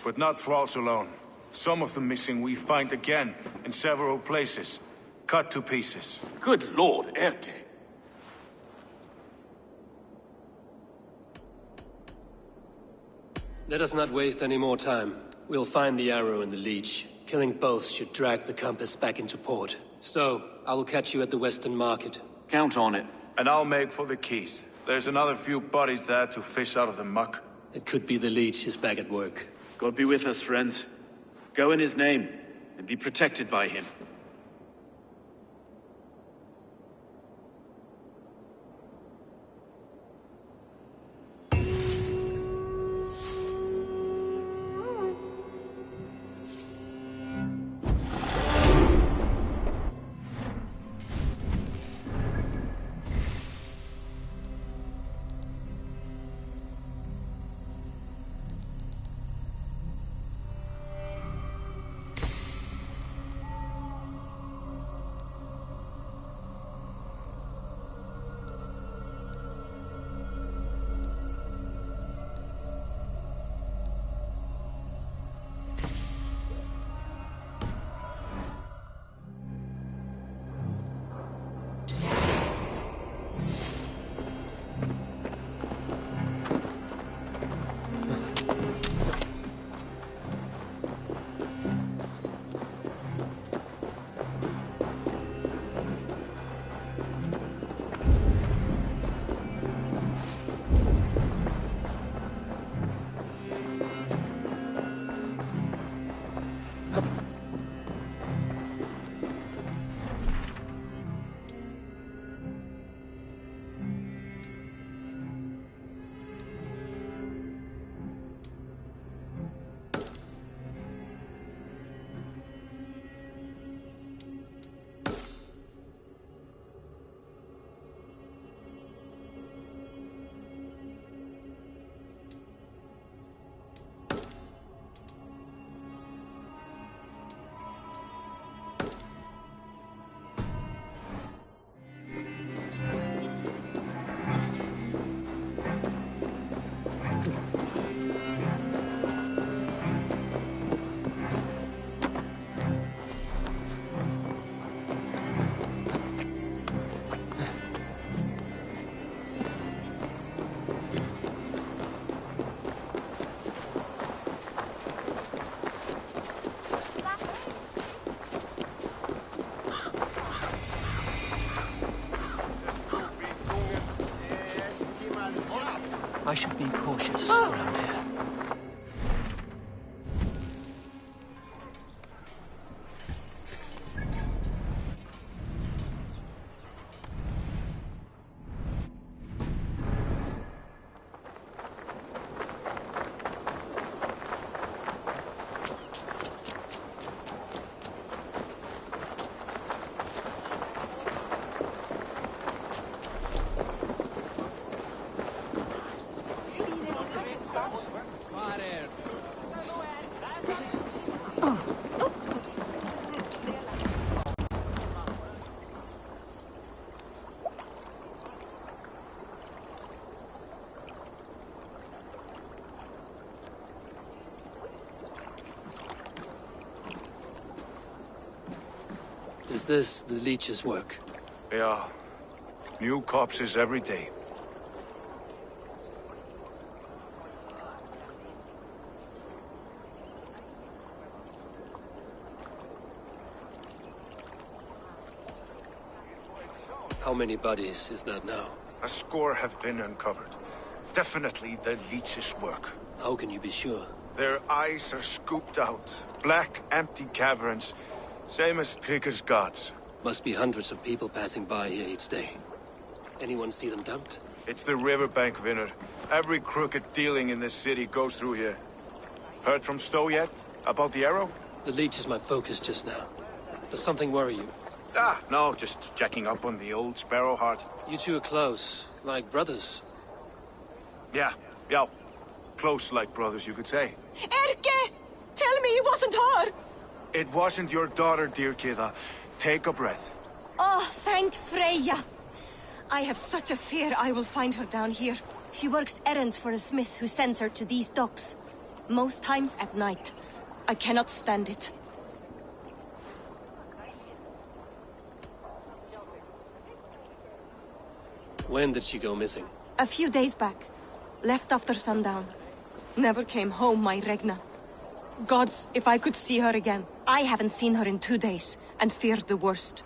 but not thralls alone. Some of the missing we find again in several places, cut to pieces. Good lord, Erke. Let us not waste any more time. We'll find the arrow and the leech. Killing both should drag the Compass back into port. Stowe, I will catch you at the Western Market. Count on it. And I'll make for the quays. There's another few bodies there to fish out of the muck. It could be the Leech is back at work. God be with us, friends. Go in his name, and be protected by him. I should be cautious around here. Is this the Leech's work? Yeah. New corpses every day. How many bodies is that now? A score have been uncovered. Definitely the Leech's work. How can you be sure? Their eyes are scooped out. Black, empty caverns. Same as Trigger's gods. Must be hundreds of people passing by here each day. Anyone see them dumped? It's the riverbank, Vinner. Every crooked dealing in this city goes through here. Heard from Stowe yet? About the arrow? The Leech is my focus just now. Does something worry you? Ah, no, just checking up on the old Sparrowheart. You two are close, like brothers. Yeah. Close like brothers, you could say. Erke! Tell me it wasn't her! It wasn't your daughter, dear Kida. Take a breath. Oh, thank Freya. I have such a fear I will find her down here. She works errands for a smith who sends her to these docks. Most times at night. I cannot stand it. When did she go missing? A few days back. Left after sundown. Never came home, my Regna. Gods, if I could see her again. I haven't seen her in 2 days, and feared the worst.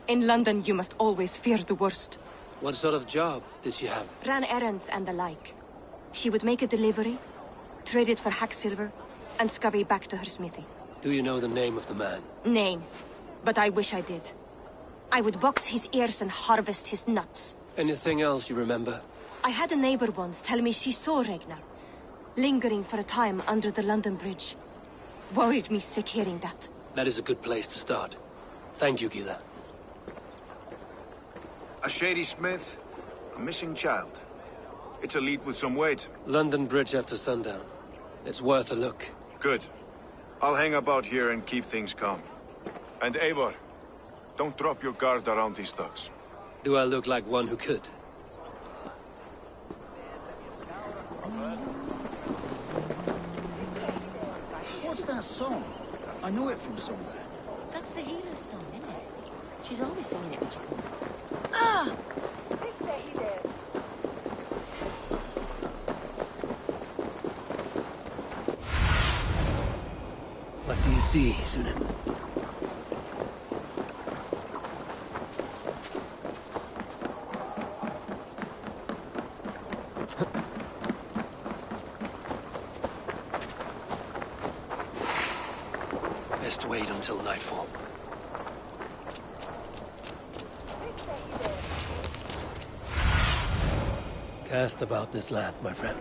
In London, you must always fear the worst. What sort of job did she have? Ran errands and the like. She would make a delivery, trade it for hack silver, and scurry back to her smithy. Do you know the name of the man? Name. But I wish I did. I would box his ears and harvest his nuts. Anything else you remember? I had a neighbor once tell me she saw Ragnar, lingering for a time under the London Bridge. Worried me sick hearing that. That is a good place to start. Thank you, Gila. A shady smith, a missing child. It's a lead with some weight. London Bridge after sundown. It's worth a look. Good. I'll hang about here and keep things calm. And Eivor, don't drop your guard around these thugs. Do I look like one who could? What's that song? I know it from somewhere. That's the healer's song, isn't it? She's always singing it when she comes. Ah! What do you see, Sunan? Best wait until nightfall. Cast about this land, my friend.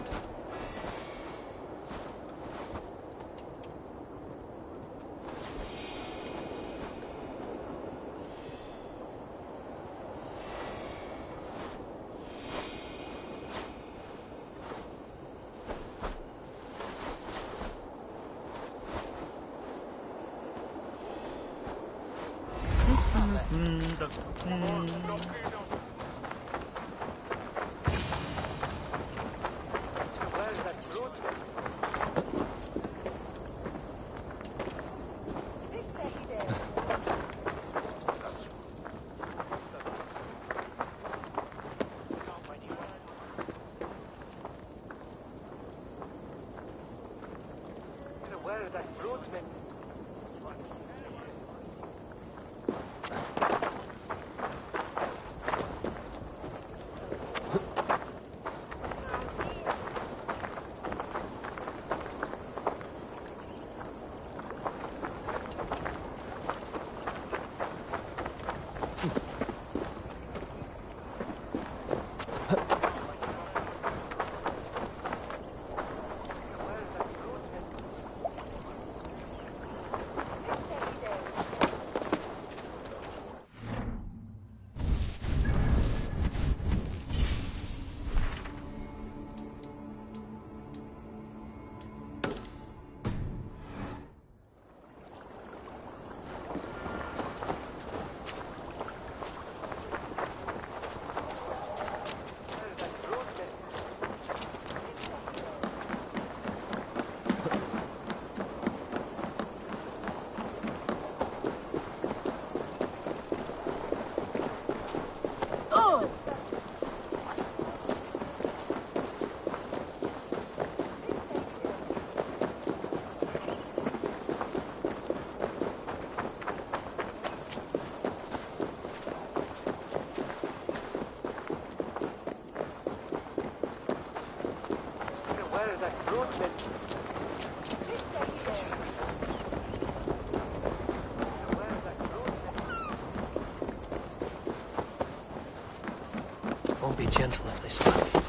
Won't be gentle if they spot you.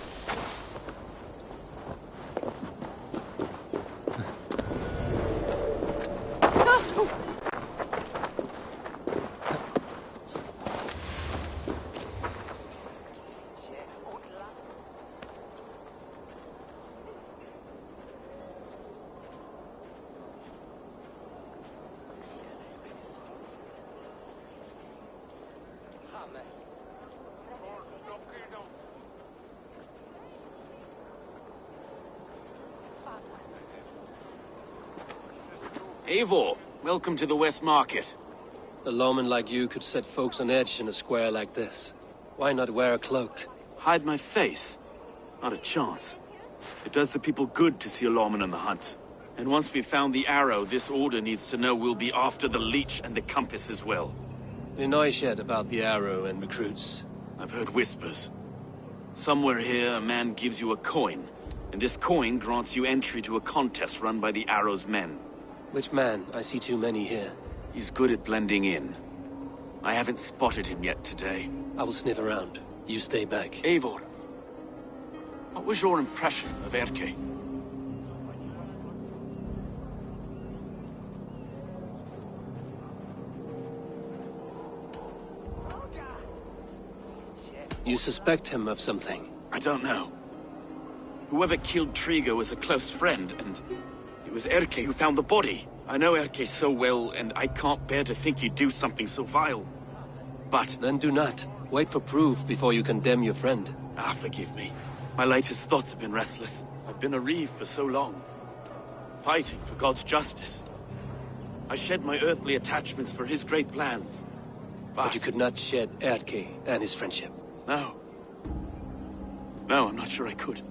Eivor, welcome to the West Market. A lawman like you could set folks on edge in a square like this. Why not wear a cloak? Hide my face? Not a chance. It does the people good to see a lawman on the hunt. And once we've found the arrow, this order needs to know we'll be after the leech and the compass as well. You know yet about the arrow and recruits? I've heard whispers. Somewhere here, a man gives you a coin, and this coin grants you entry to a contest run by the Arrow's men. Which man? I see too many here. He's good at blending in. I haven't spotted him yet today. I will sniff around. You stay back. Eivor, what was your impression of Erke? You suspect him of something? I don't know. Whoever killed Triga was a close friend, and it was Erke who found the body. I know Erke so well, and I can't bear to think he'd do something so vile. But... Then do not. Wait for proof before you condemn your friend. Ah, forgive me. My latest thoughts have been restless. I've been a reeve for so long, fighting for God's justice. I shed my earthly attachments for his great plans. But you could not shed Erke and his friendship. No. No, I'm not sure I could.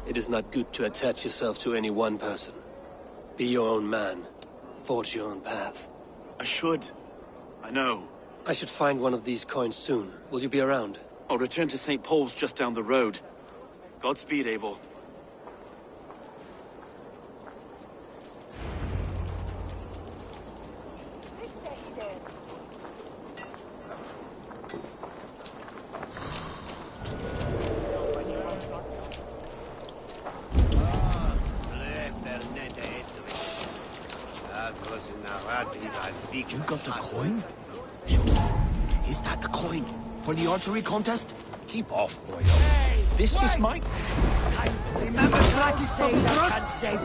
It is not good to attach yourself to any one person. Be your own man. Forge your own path. I should. I know. I should find one of these coins soon. Will you be around? I'll return to St. Paul's just down the road. Godspeed, Eivor. You got the coin? Sure. Is that the coin? For the archery contest? Keep off, boy. This is my... I remember trying to say that can't save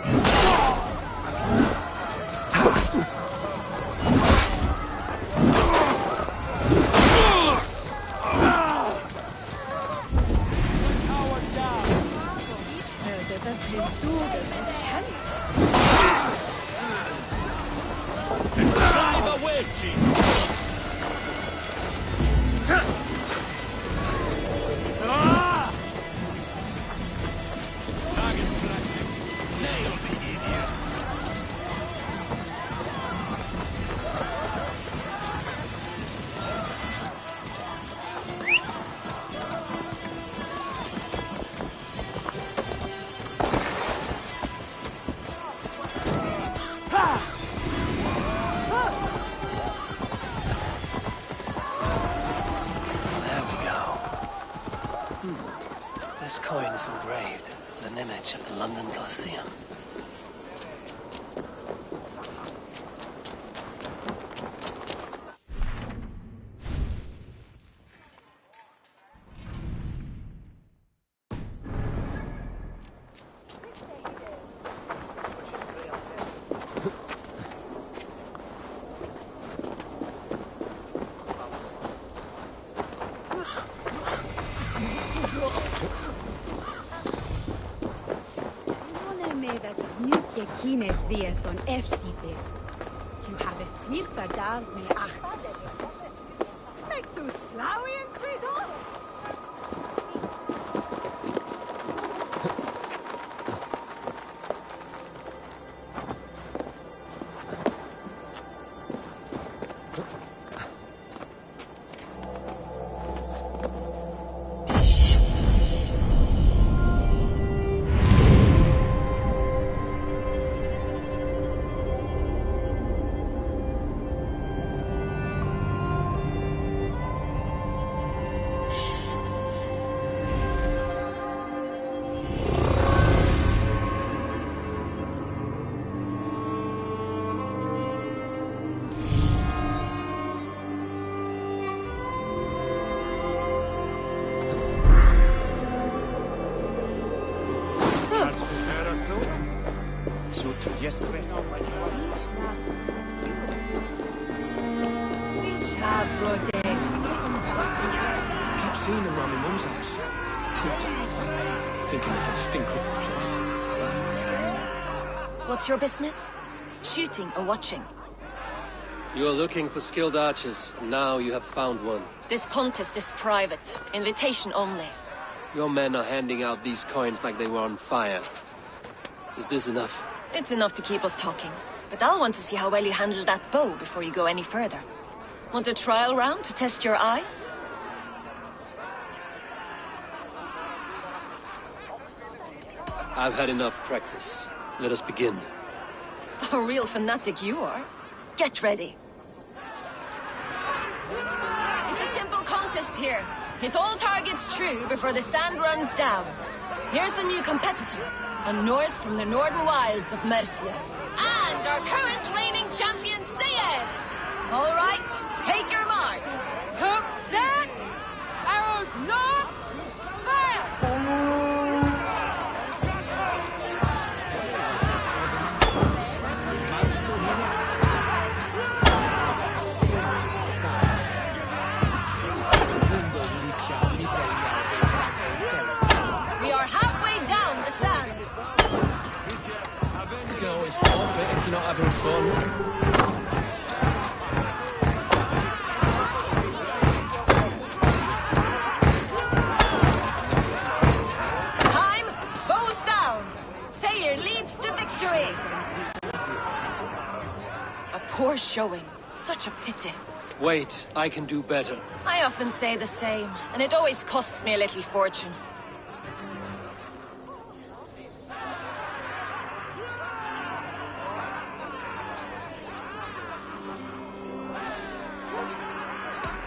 This coin is engraved with an image of the London Colosseum. You have a fear for dar me ach. Like those Slavian sweetheart. Seeing him around my mum's house. Thinking we can stink up the place. What's your business? Shooting or watching? You are looking for skilled archers, and now you have found one. This contest is private. Invitation only. Your men are handing out these coins like they were on fire. Is this enough? It's enough to keep us talking. But I'll want to see how well you handle that bow before you go any further. Want a trial round to test your eye? I've had enough practice. Let us begin. A real fanatic you are. Get ready. It's a simple contest here. Hit all targets true before the sand runs down. Here's the new competitor, a Norse from the northern wilds of Mercia. And our current reigning champion, Sayed! All right, take your mark. Hook set! Arrows not! Fire! We are halfway down the sand. You can always forfeit if you're not having fun. Poor showing. Such a pity. Wait, I can do better. I often say the same, and it always costs me a little fortune.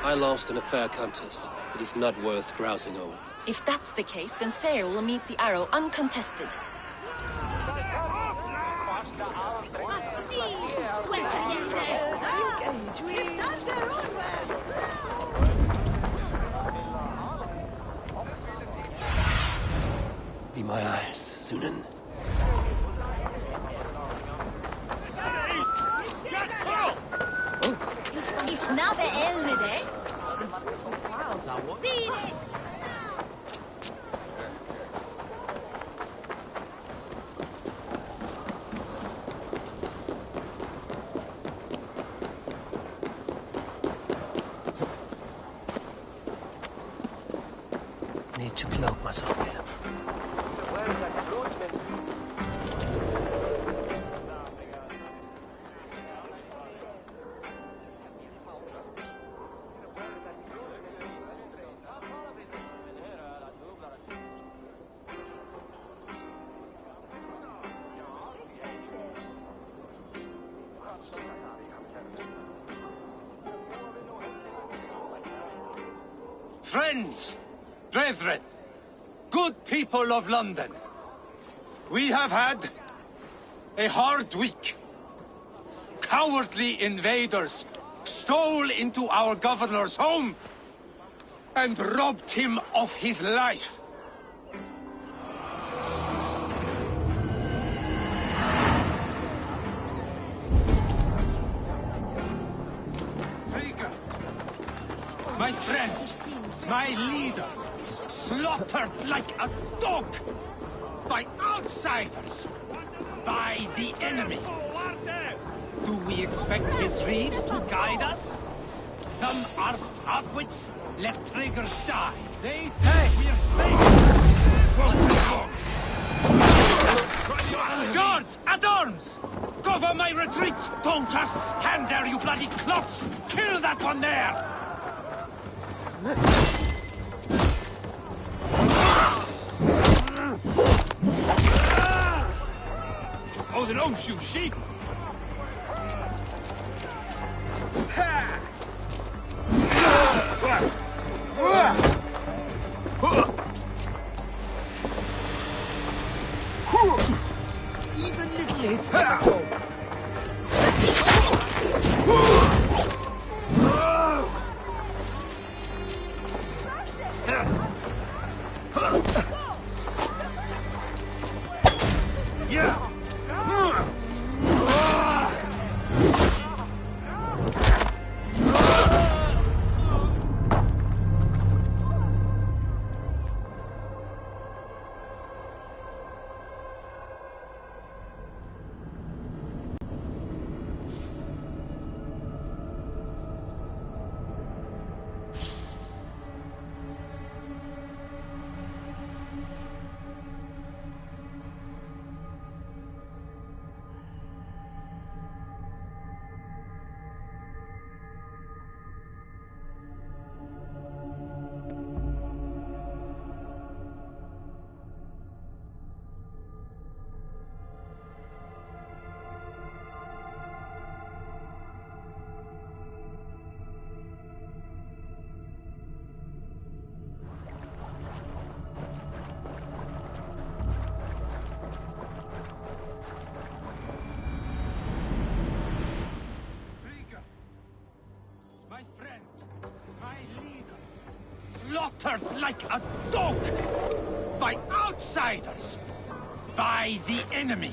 I lost in a fair contest. It is not worth grousing over. If that's the case, then Sayre will meet the arrow uncontested. Be my eyes, Sunan. It's not the elder. Need to cloak myself here. Friends, brethren, good people of London, we have had a hard week. Cowardly invaders stole into our governor's home and robbed him of his life. My friend, my leader, slaughtered like a dog by outsiders, by the enemy. Do we expect his reeds to guide us? Some arsed halfwits let triggers die. They think we're safe. Guards, at arms! Cover my retreat! Don't just stand there, you bloody clots! Kill that one there! Oh, they don't shoot sheep! Even little hits never go. slaughtered like a dog! By outsiders! By the enemy!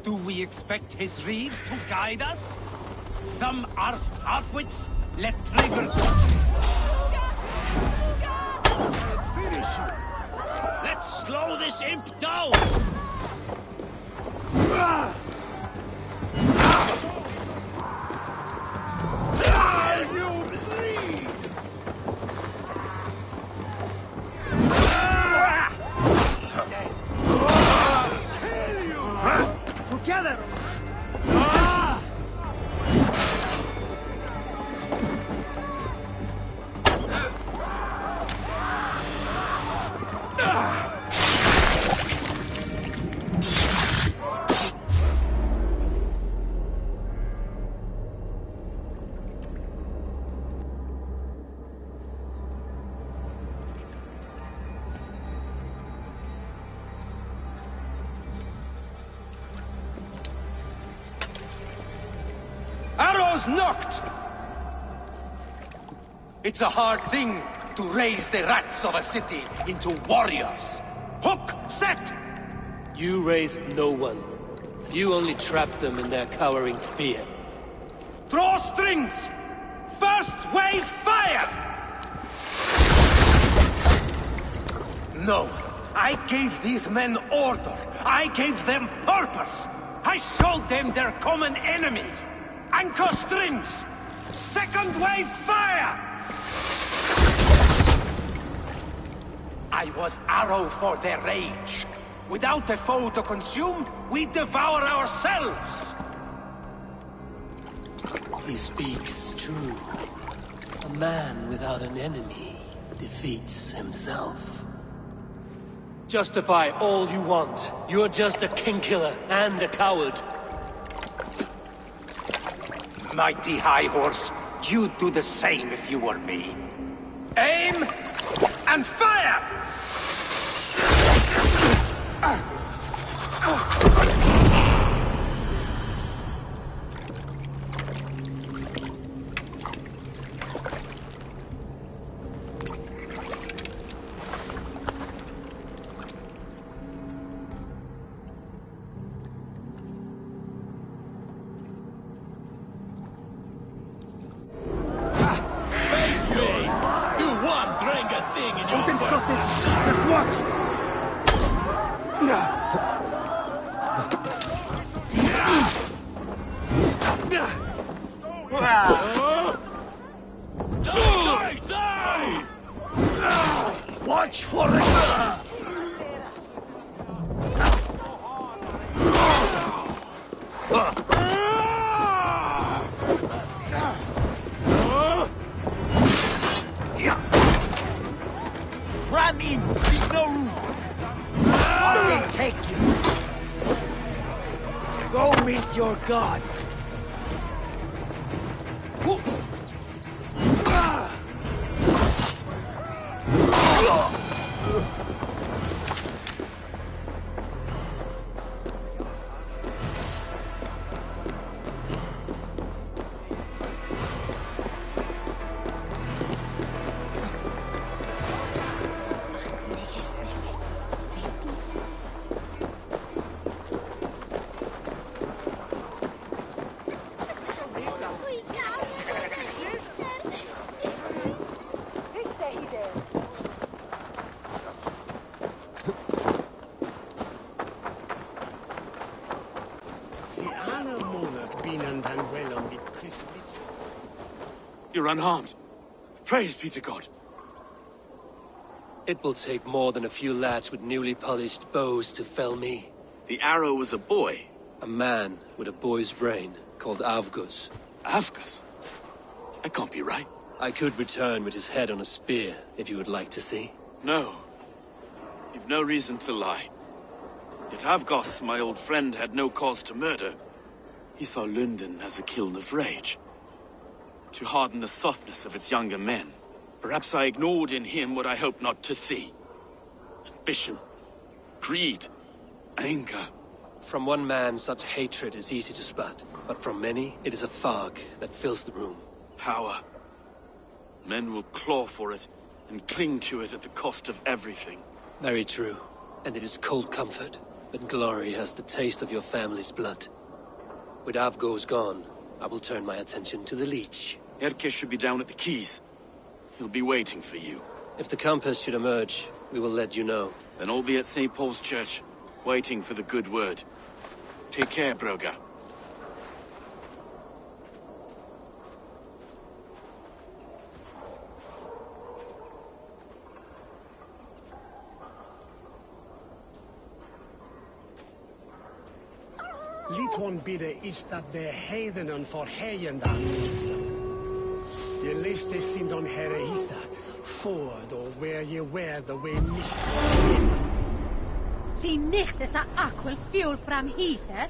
Do we expect his reeves to guide us? Some arsed halfwits let trigger... Finish him! Let's slow this imp down! You bleed! Kill you! Together! Arrows knocked! It's a hard thing to raise the rats of a city into warriors. Hook set! You raised no one. You only trapped them in their cowering fear. Draw strings! First wave fire! No, I gave these men order. I gave them purpose. I showed them their common enemy. Anchor strings! Second wave fire! I was arrow for their rage. Without a foe to consume, we devour ourselves! He speaks true. A man without an enemy defeats himself. Justify all you want. You're just a king-killer and a coward. Mighty High Horse, you'd do the same if you were me. Aim and fire! Watch for it! Cram in! Leave no room! I will take you! Go meet your god! You're unharmed. Praise be to God. It will take more than a few lads with newly polished bows to fell me. The arrow was a boy. A man with a boy's brain, called Avgus. Avgus? That can't be right. I could return with his head on a spear, if you would like to see. No. You've no reason to lie. Yet Avgus, my old friend, had no cause to murder. He saw London as a kiln of rage. To harden the softness of its younger men. Perhaps I ignored in him what I hoped not to see. Ambition, greed, anger. From one man, such hatred is easy to spot, but from many, it is a fog that fills the room. Power. Men will claw for it, and cling to it at the cost of everything. Very true. And it is cold comfort. But glory has the taste of your family's blood. With Avgo's gone, I will turn my attention to the Leech. Erke should be down at the quays. He'll be waiting for you. If the Compass should emerge, we will let you know. Then I'll be at St. Paul's Church, waiting for the good word. Take care, Broga. Liton bidde ist att det hedenen för hejenden minsten. Je liste sin don herre hitha, ford och where je wear the way nicht. Því nicht þetta aquil fuel fram hitha.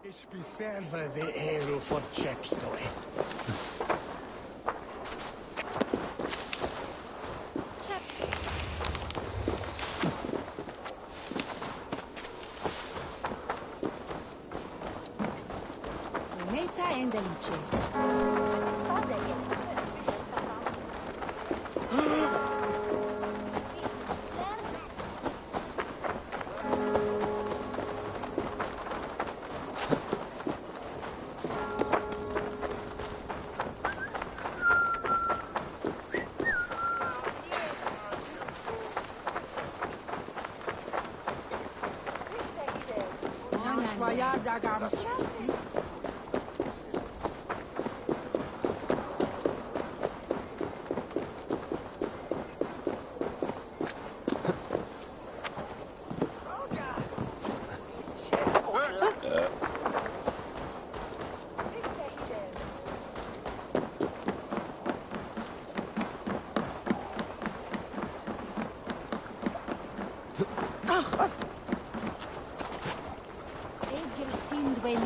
Ich beserve the hero for Chepstow. Meta and Delice.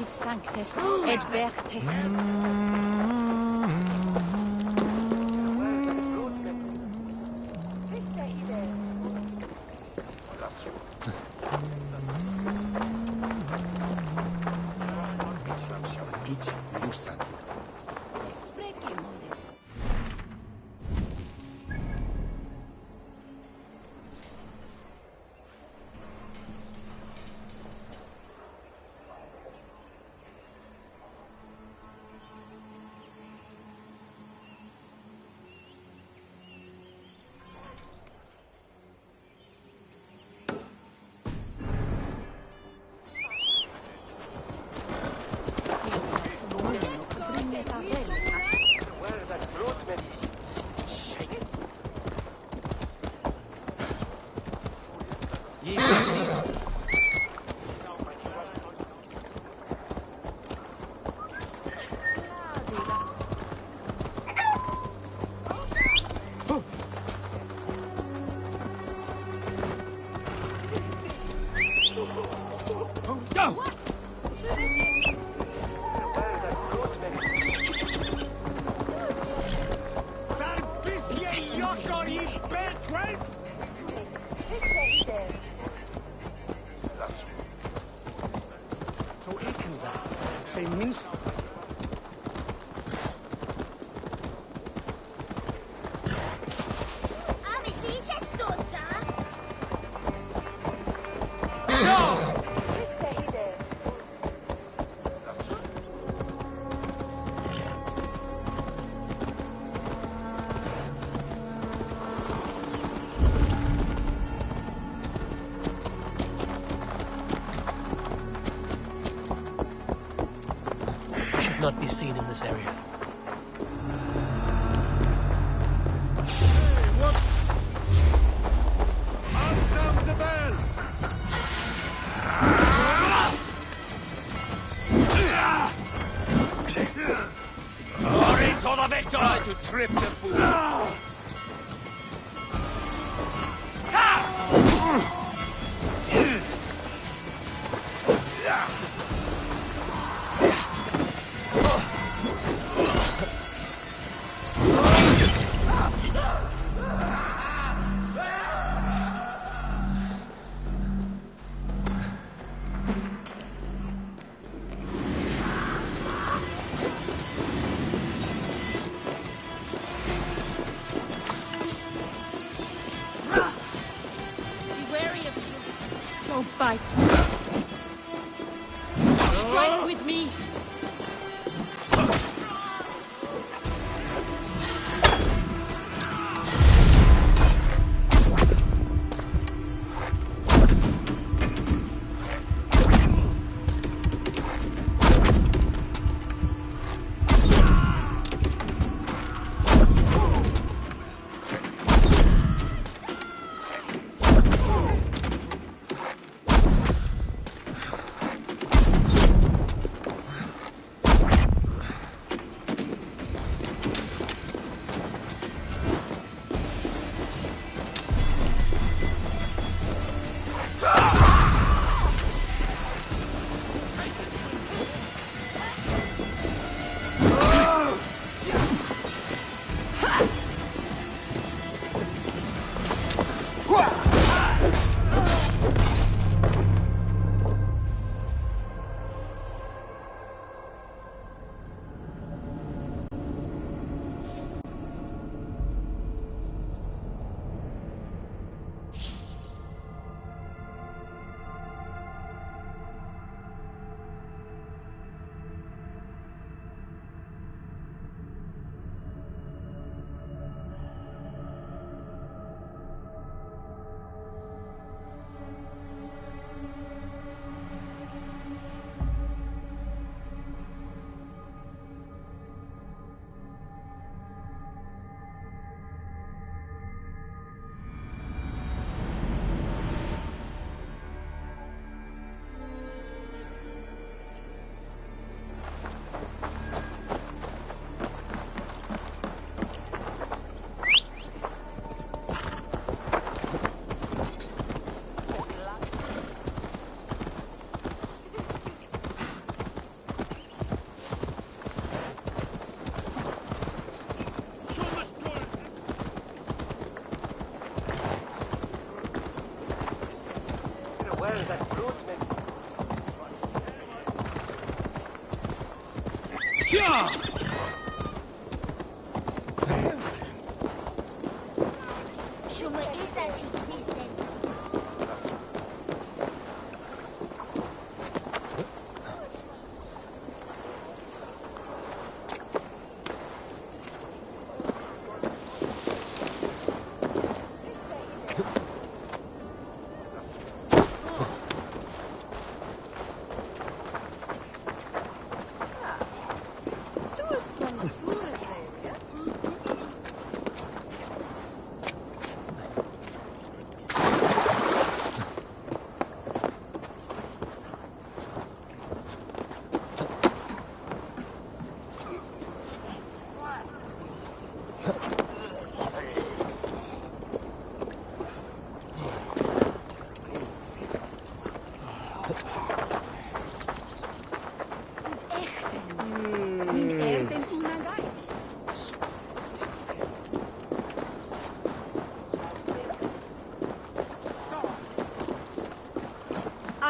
Sanctus et Bertus. Not be seen in this area. Hey, what? I'll sound the bell. grip the fool! Don't bite. Strike with me.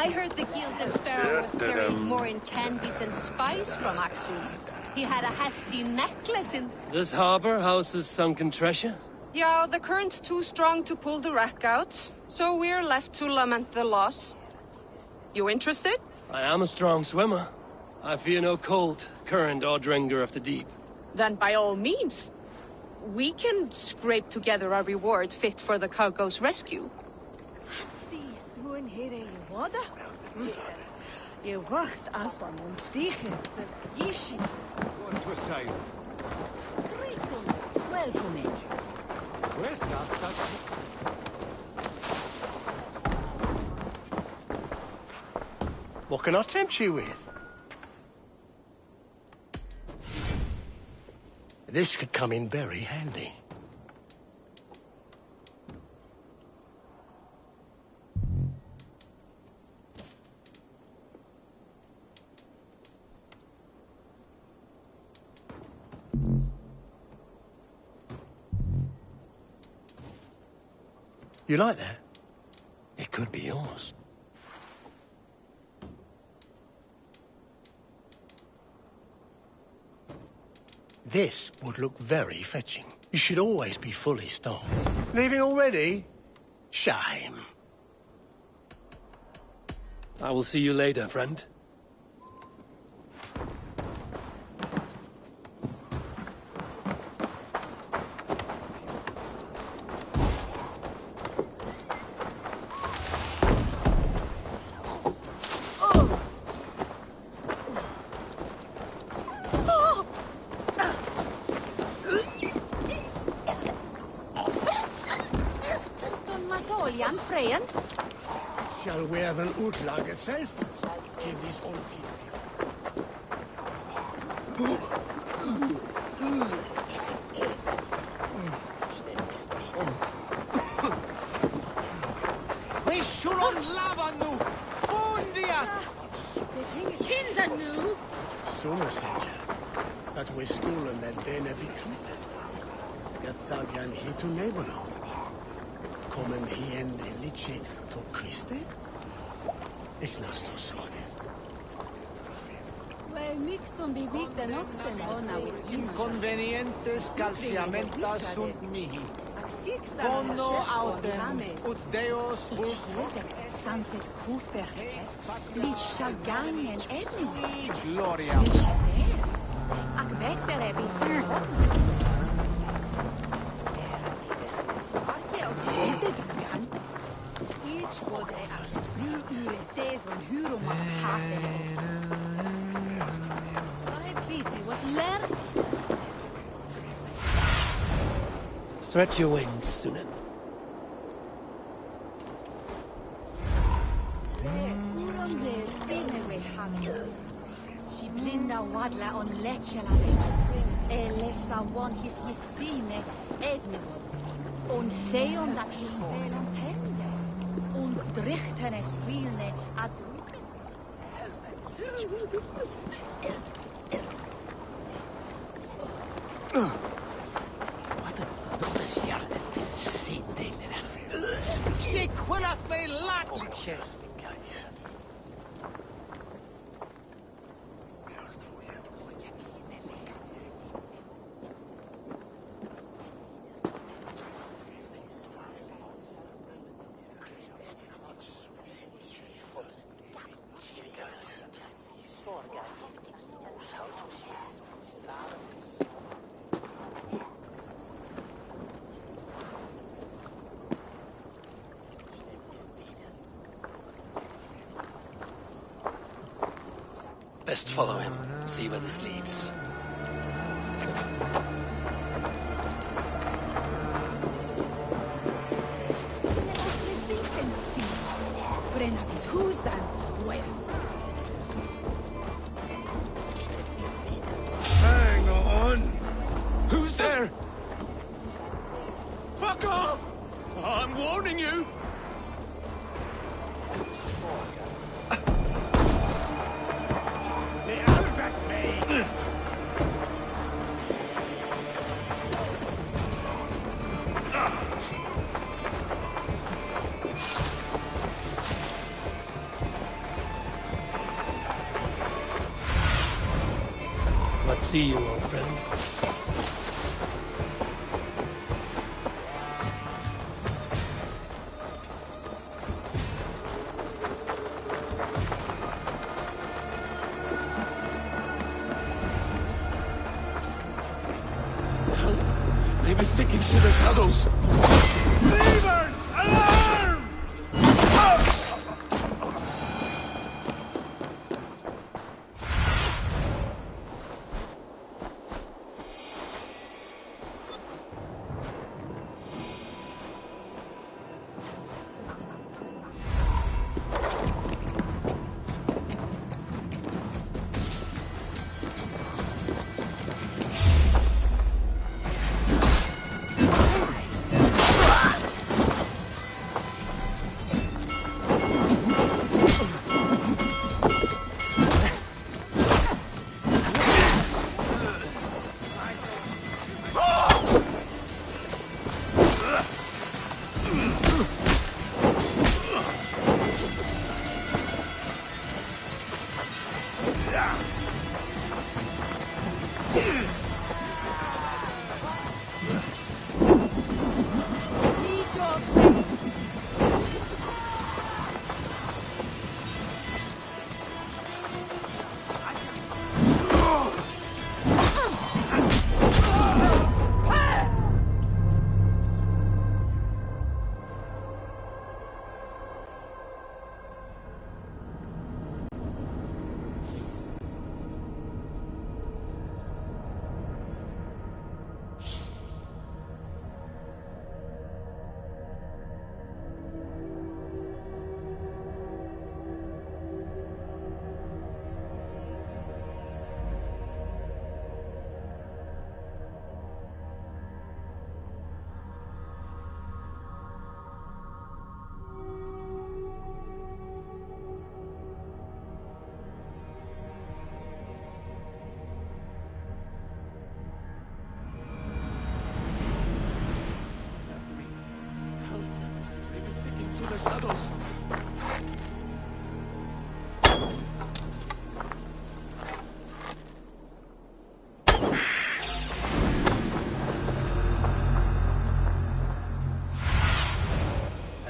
I heard the Gilded Sparrow was carrying more in candies and spice from Aksum. He had a hefty necklace in... This harbor houses sunken treasure? Yeah, the current's too strong to pull the wreck out, so we're left to lament the loss. You interested? I am a strong swimmer. I fear no cold, current, or dringer of the deep. Then by all means. We can scrape together a reward fit for the cargo's rescue. Je wordt als van ons zeggen, Yishi. What was saying? Welcome in. What can I tempt you with? This could come in very handy. You like that? It could be yours. This would look very fetching. You should always be fully stocked. Leaving already? Shame. I will see you later, friend. Shall we have an Utlage self? Give these old We shulon lava nu! Fundia! Hinder nu! Summa säger att vi skolan där den är bekant. Gathagan hitu nebolo. Kommer hien lichi to Kriste? Ignas to sone. Inconvenientes calciamentas sunt mihi. Bono autem, ut Deus vult... Santet Kufberges, lit Shalgangen Edni. Gloria. Ac vectere bis. Stretch your wings, Sunan. Blinda wadla on lechelare. Elessa won his visine ednivod. Und seon dat hilvelon tense. Und drichtenes wilne ad... Stick quillat me latliche! Best follow him, see where this leads. Hang on! Who's there? Fuck off! I'm warning you! Let's see you, old friend. They were sticking to the shadows. Leavers! Alarm!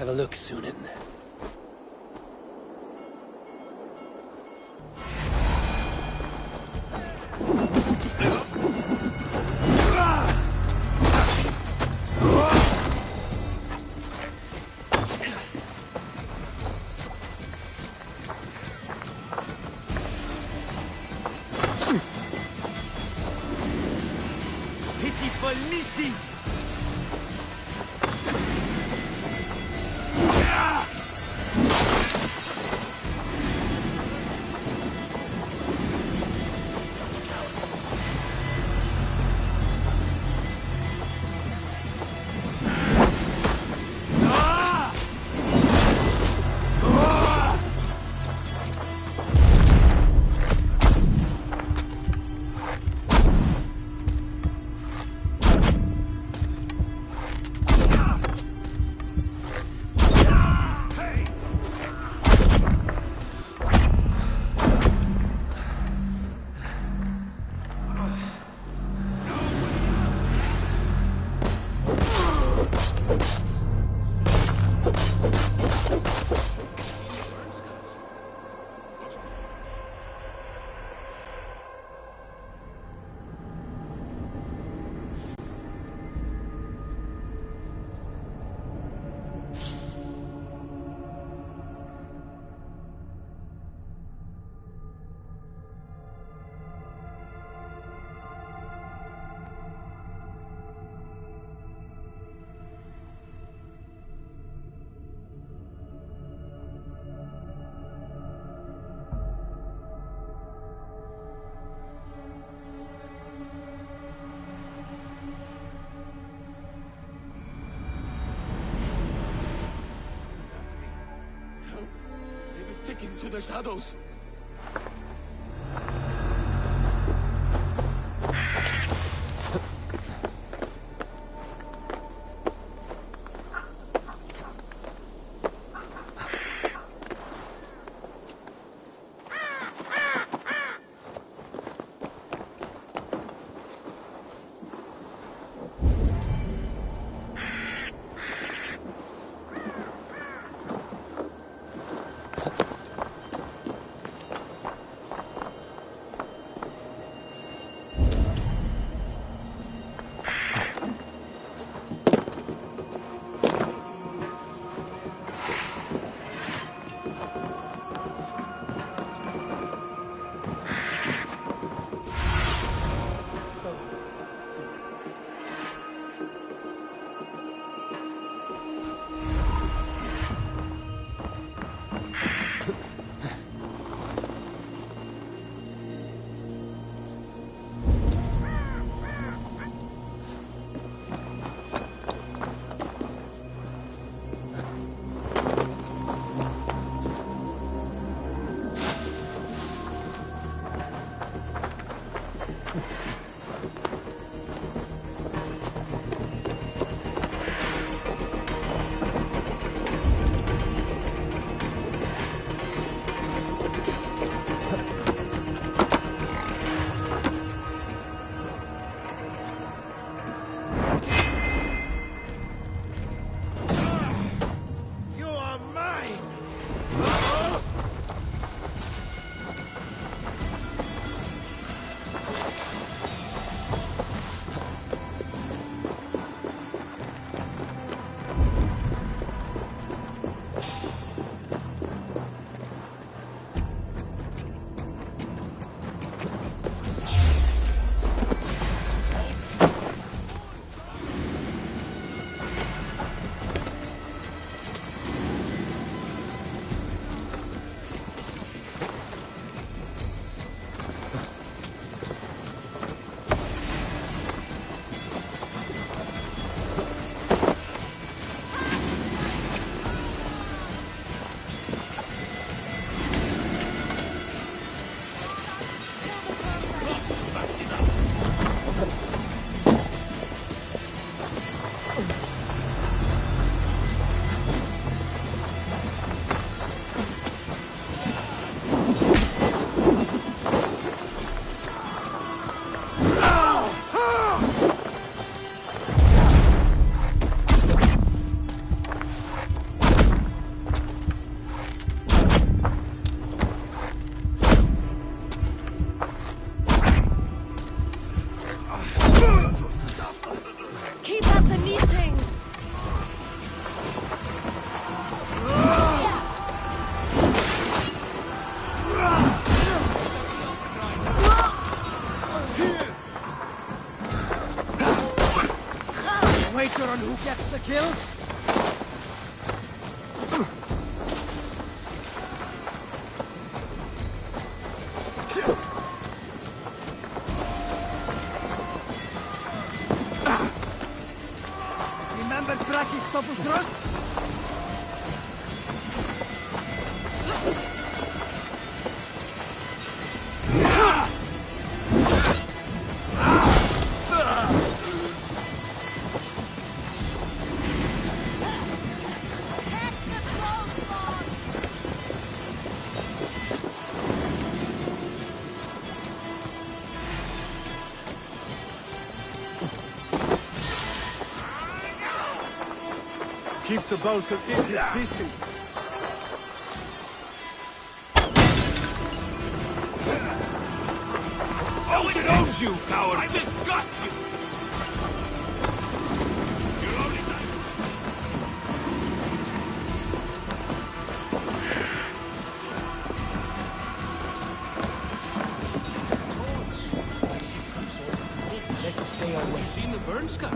have a look, Sunan. Into the shadows. on who gets the kill? Remember Braki's double thrust? Keep the bows of idiots busy. Oh, it owns you, coward! I just got you! You're only done. Let's stay away. You've seen the burn scars?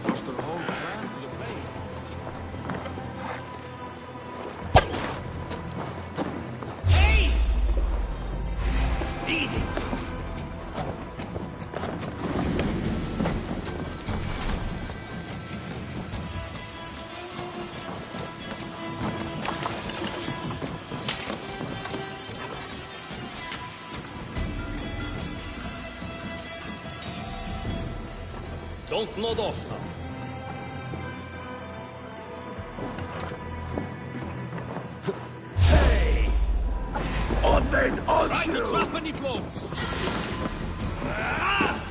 Lost their whole plan to the flame. Hey! Eat it! Don't nod off now. Hey! On then, on Try you! to drop any blows. Ah!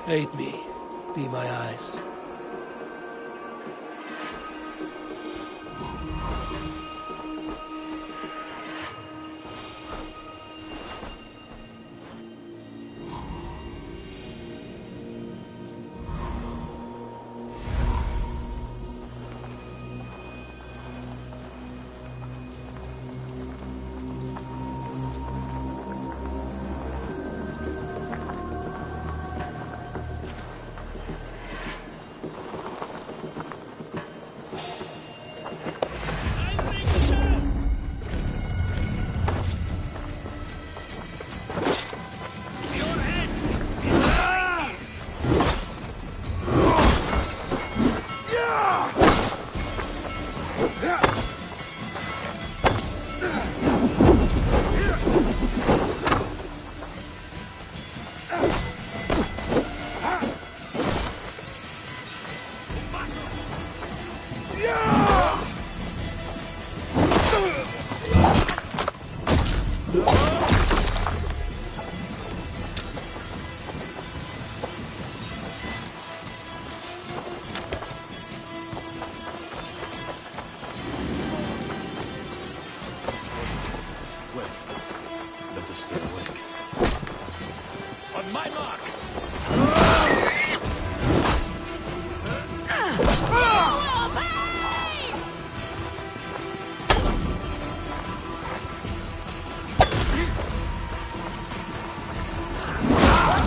Aid me. Be my eyes.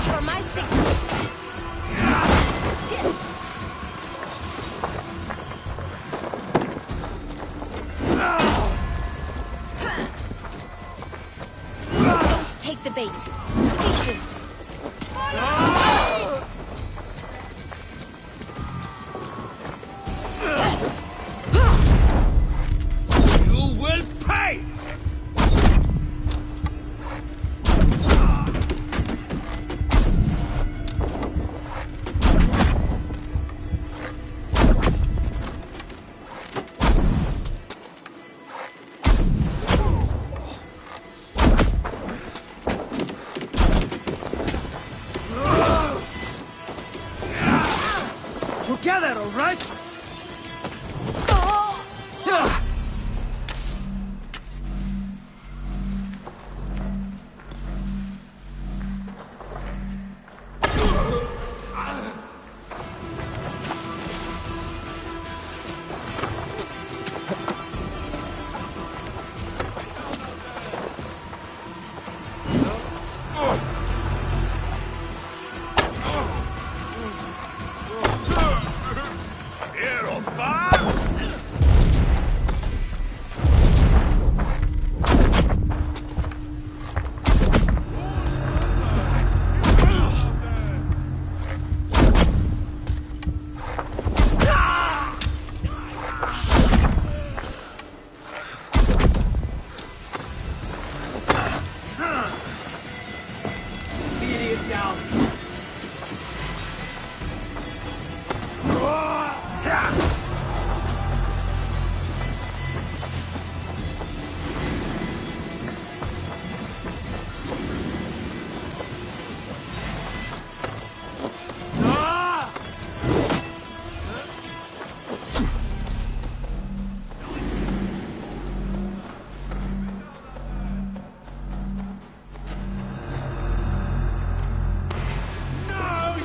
For my sake. Don't take the bait. Patience. You will pay! Together, all right?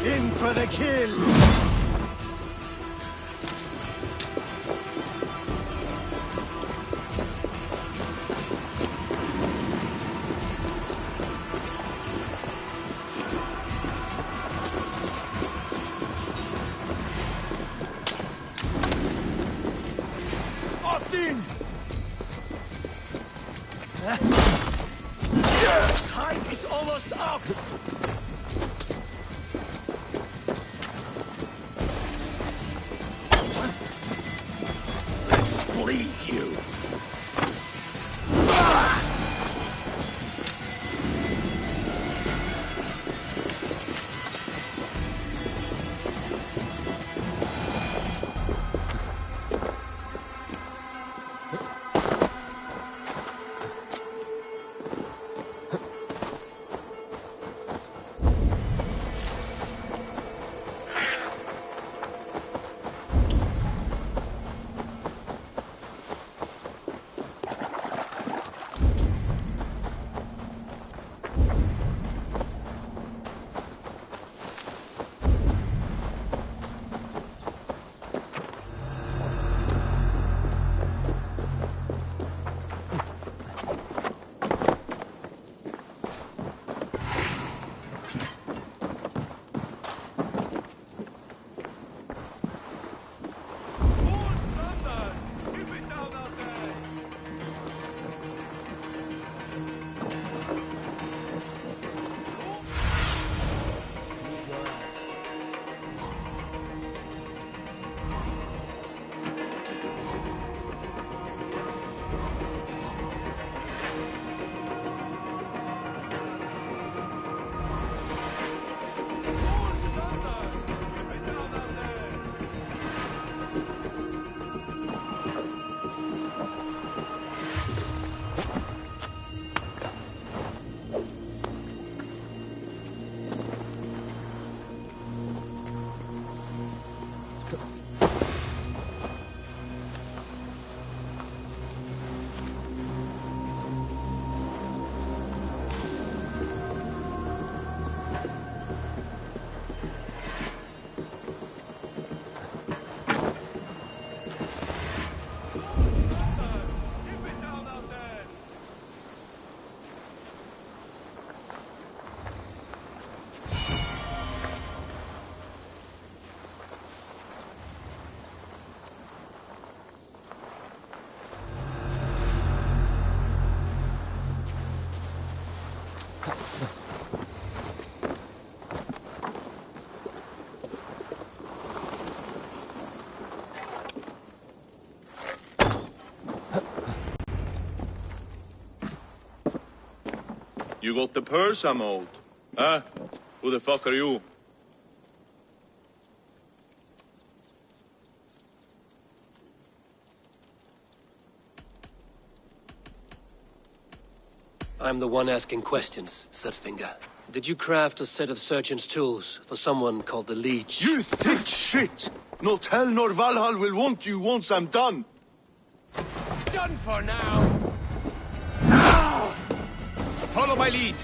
In for the kill! Martin! Time is almost up! Let's bleed you! You got the purse I'm owed. Huh? Who the fuck are you? I'm the one asking questions, Setfinger. Did you craft a set of surgeon's tools for someone called the Leech? You thick shit! Not hell nor Valhalla will want you once I'm done. Done for now. Follow my lead.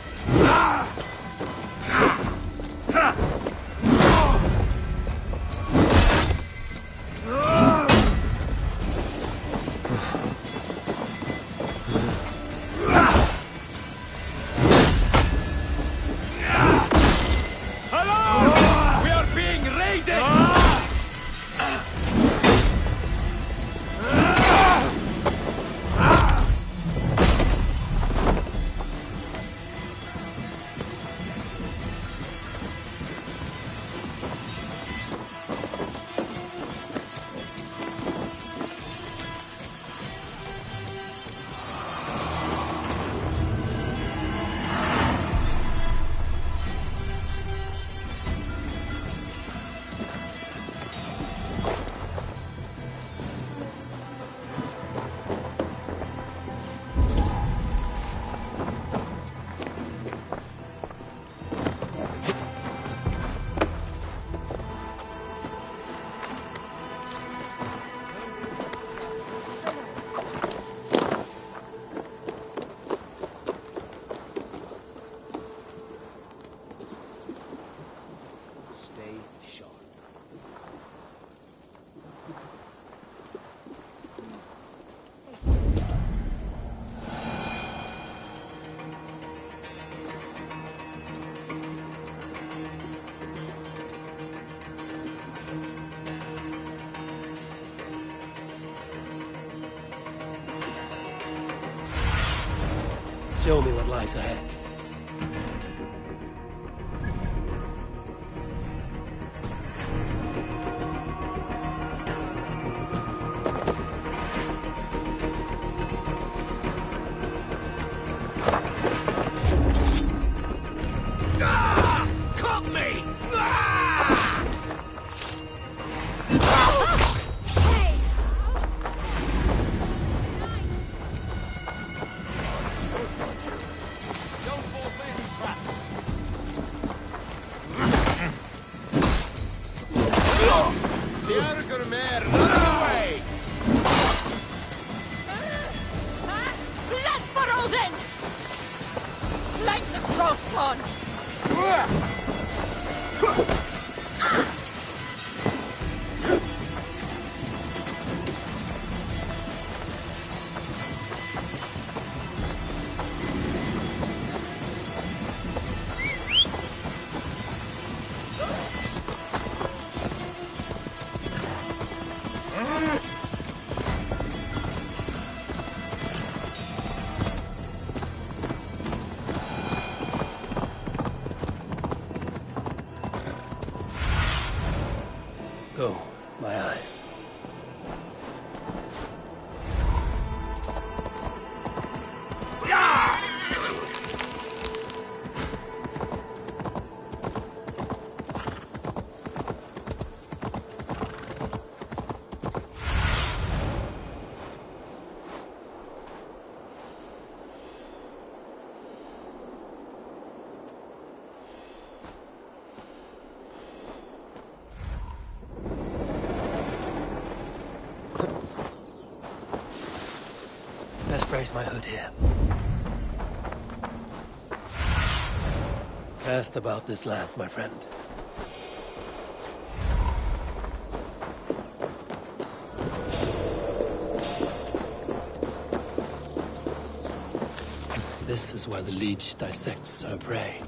Show me what lies ahead. Caught me! Go, my eyes. Best brace my hood here. Cast about this land, my friend. This is where the leech dissects her prey.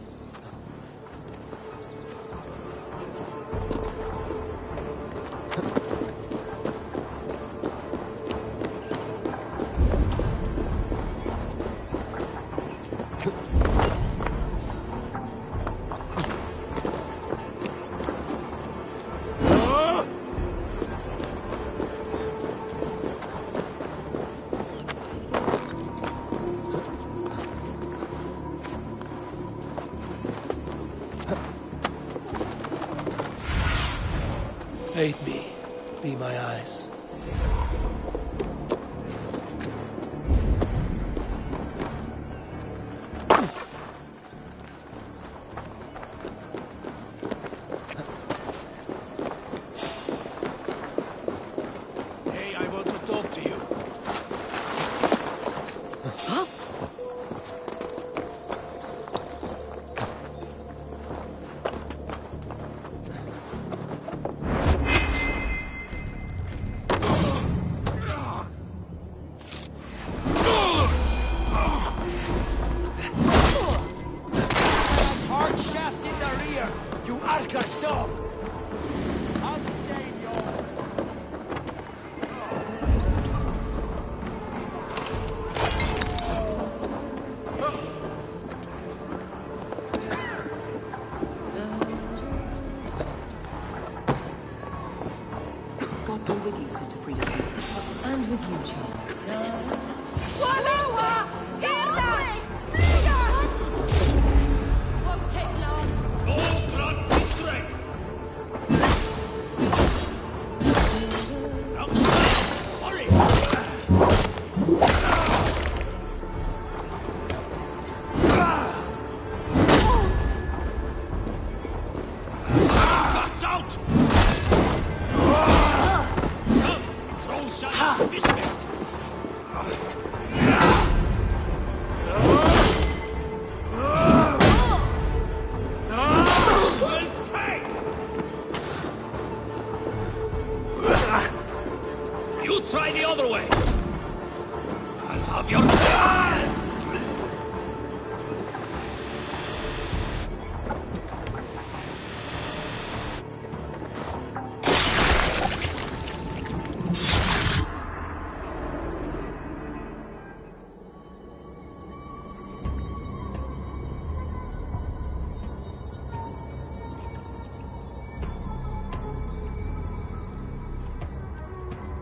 Aid me. Be my eyes. Hey, I want to talk to you. Hard shaft in the rear, you Archer dog! God be with you, Sister Frida Smith. And with you, child. Won't take long. Guts out! Throw shot his fist. You try the other way. I'll have your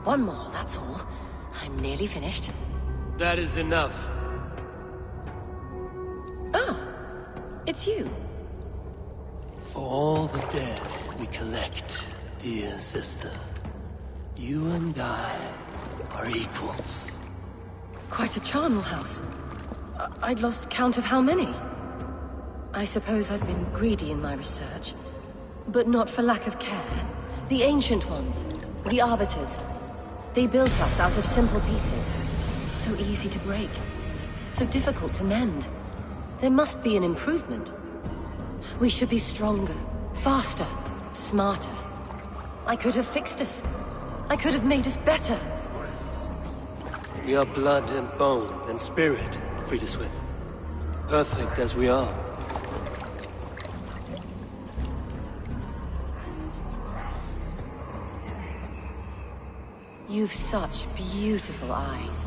One more, that's all. I'm nearly finished. That is enough. Oh, it's you. For all the dead we collect, dear sister, you and I are equals. Quite a charnel house. I'd lost count of how many. I suppose I've been greedy in my research, but not for lack of care. The ancient ones, the arbiters, they built us out of simple pieces. So easy to break, so difficult to mend. There must be an improvement. We should be stronger, faster, smarter. I could have fixed us. I could have made us better. We are blood and bone and spirit, Frida Smith. Perfect as we are. You've such beautiful eyes.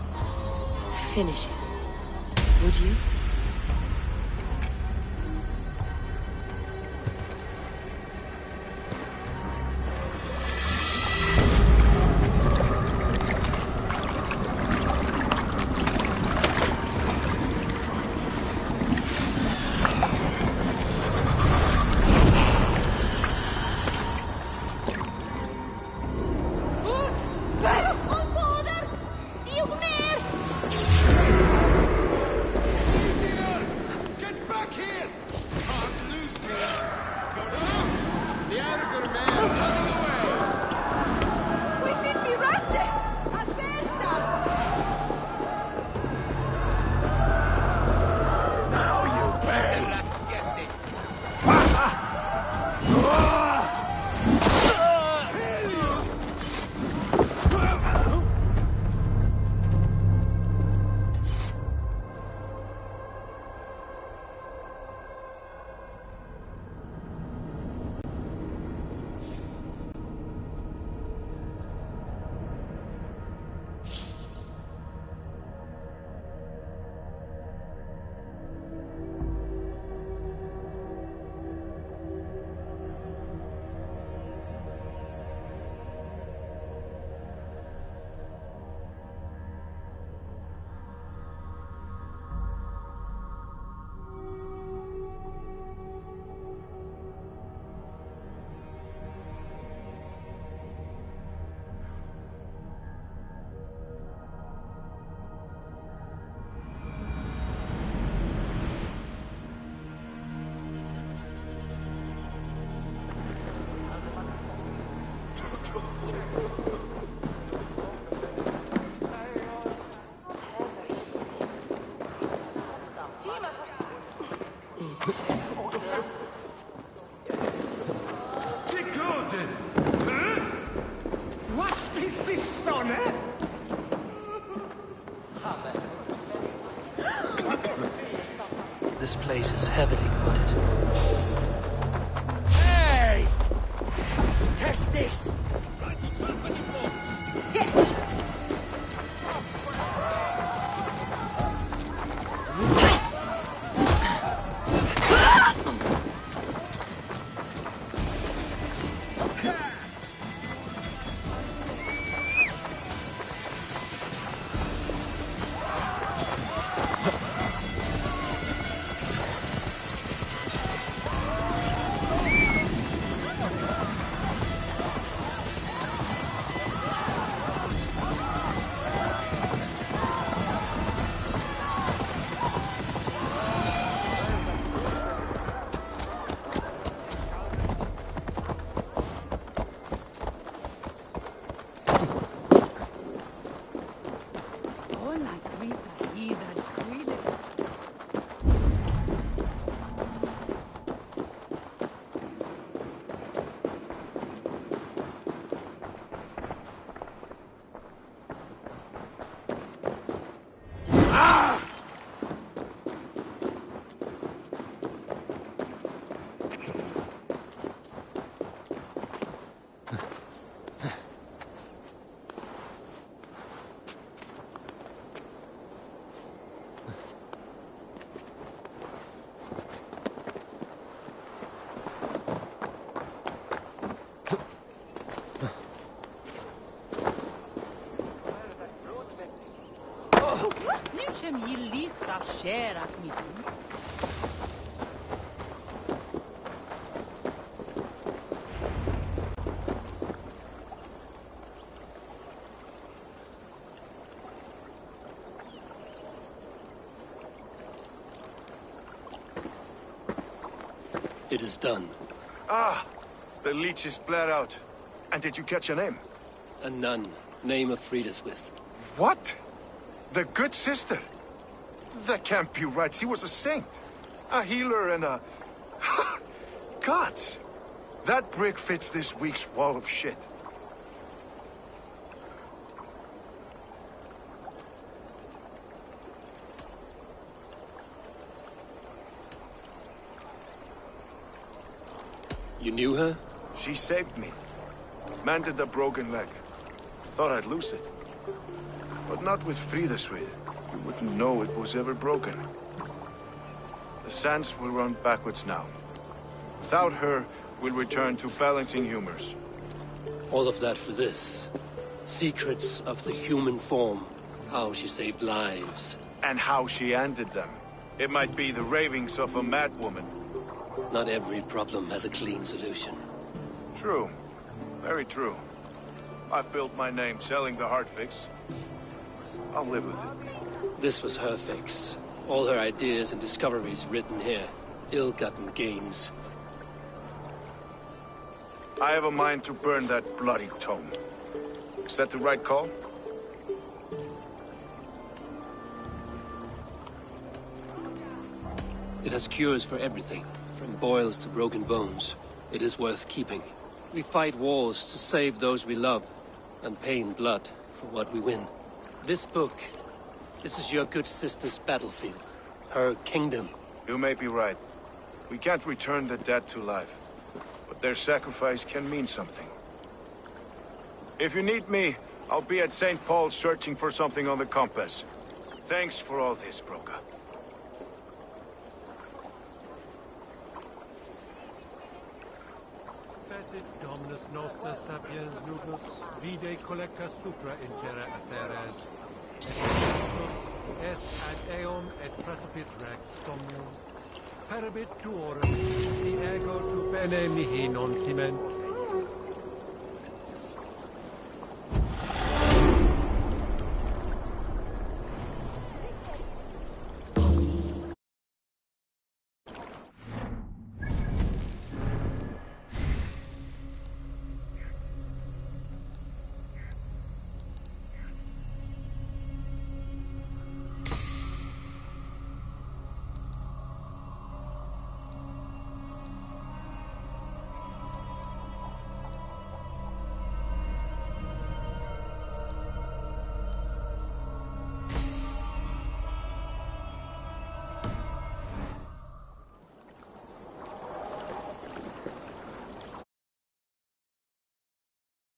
Finish it, would you? What is this stone, eh? This place is heavily wooded. Hey! Test this! It is done. Ah! The leech is bled out. And did you catch a name? A nun. Name of Friedeswith. What? The good sister? That can't be right. She was a saint. A healer and a... Gods! That brick fits this week's wall of shit. You knew her? She saved me. Mended the broken leg. Thought I'd lose it. But not with Friedeswith. You wouldn't know it was ever broken. The sands will run backwards now. Without her, we'll return to balancing humors. All of that for this. Secrets of the human form. How she saved lives. And how she ended them. It might be the ravings of a madwoman. Not every problem has a clean solution. True. Very true. I've built my name selling the heart fix. I'll live with it. This was her fix. All her ideas and discoveries written here. Ill-gotten gains. I have a mind to burn that bloody tome. Is that the right call? It has cures for everything, from boils to broken bones. It is worth keeping. We fight wars to save those we love, and pay in blood for what we win. This book, this is your good sister's battlefield. Her kingdom. You may be right. We can't return the dead to life. But their sacrifice can mean something. If you need me, I'll be at St. Paul's searching for something on the compass. Thanks for all this, Broca. Dominus noster sapiens nubus, vide collecta supra in terra ateres, et ad eum et precipit rex somnium, perabit tuorum, si ego tu bene mihi non timent,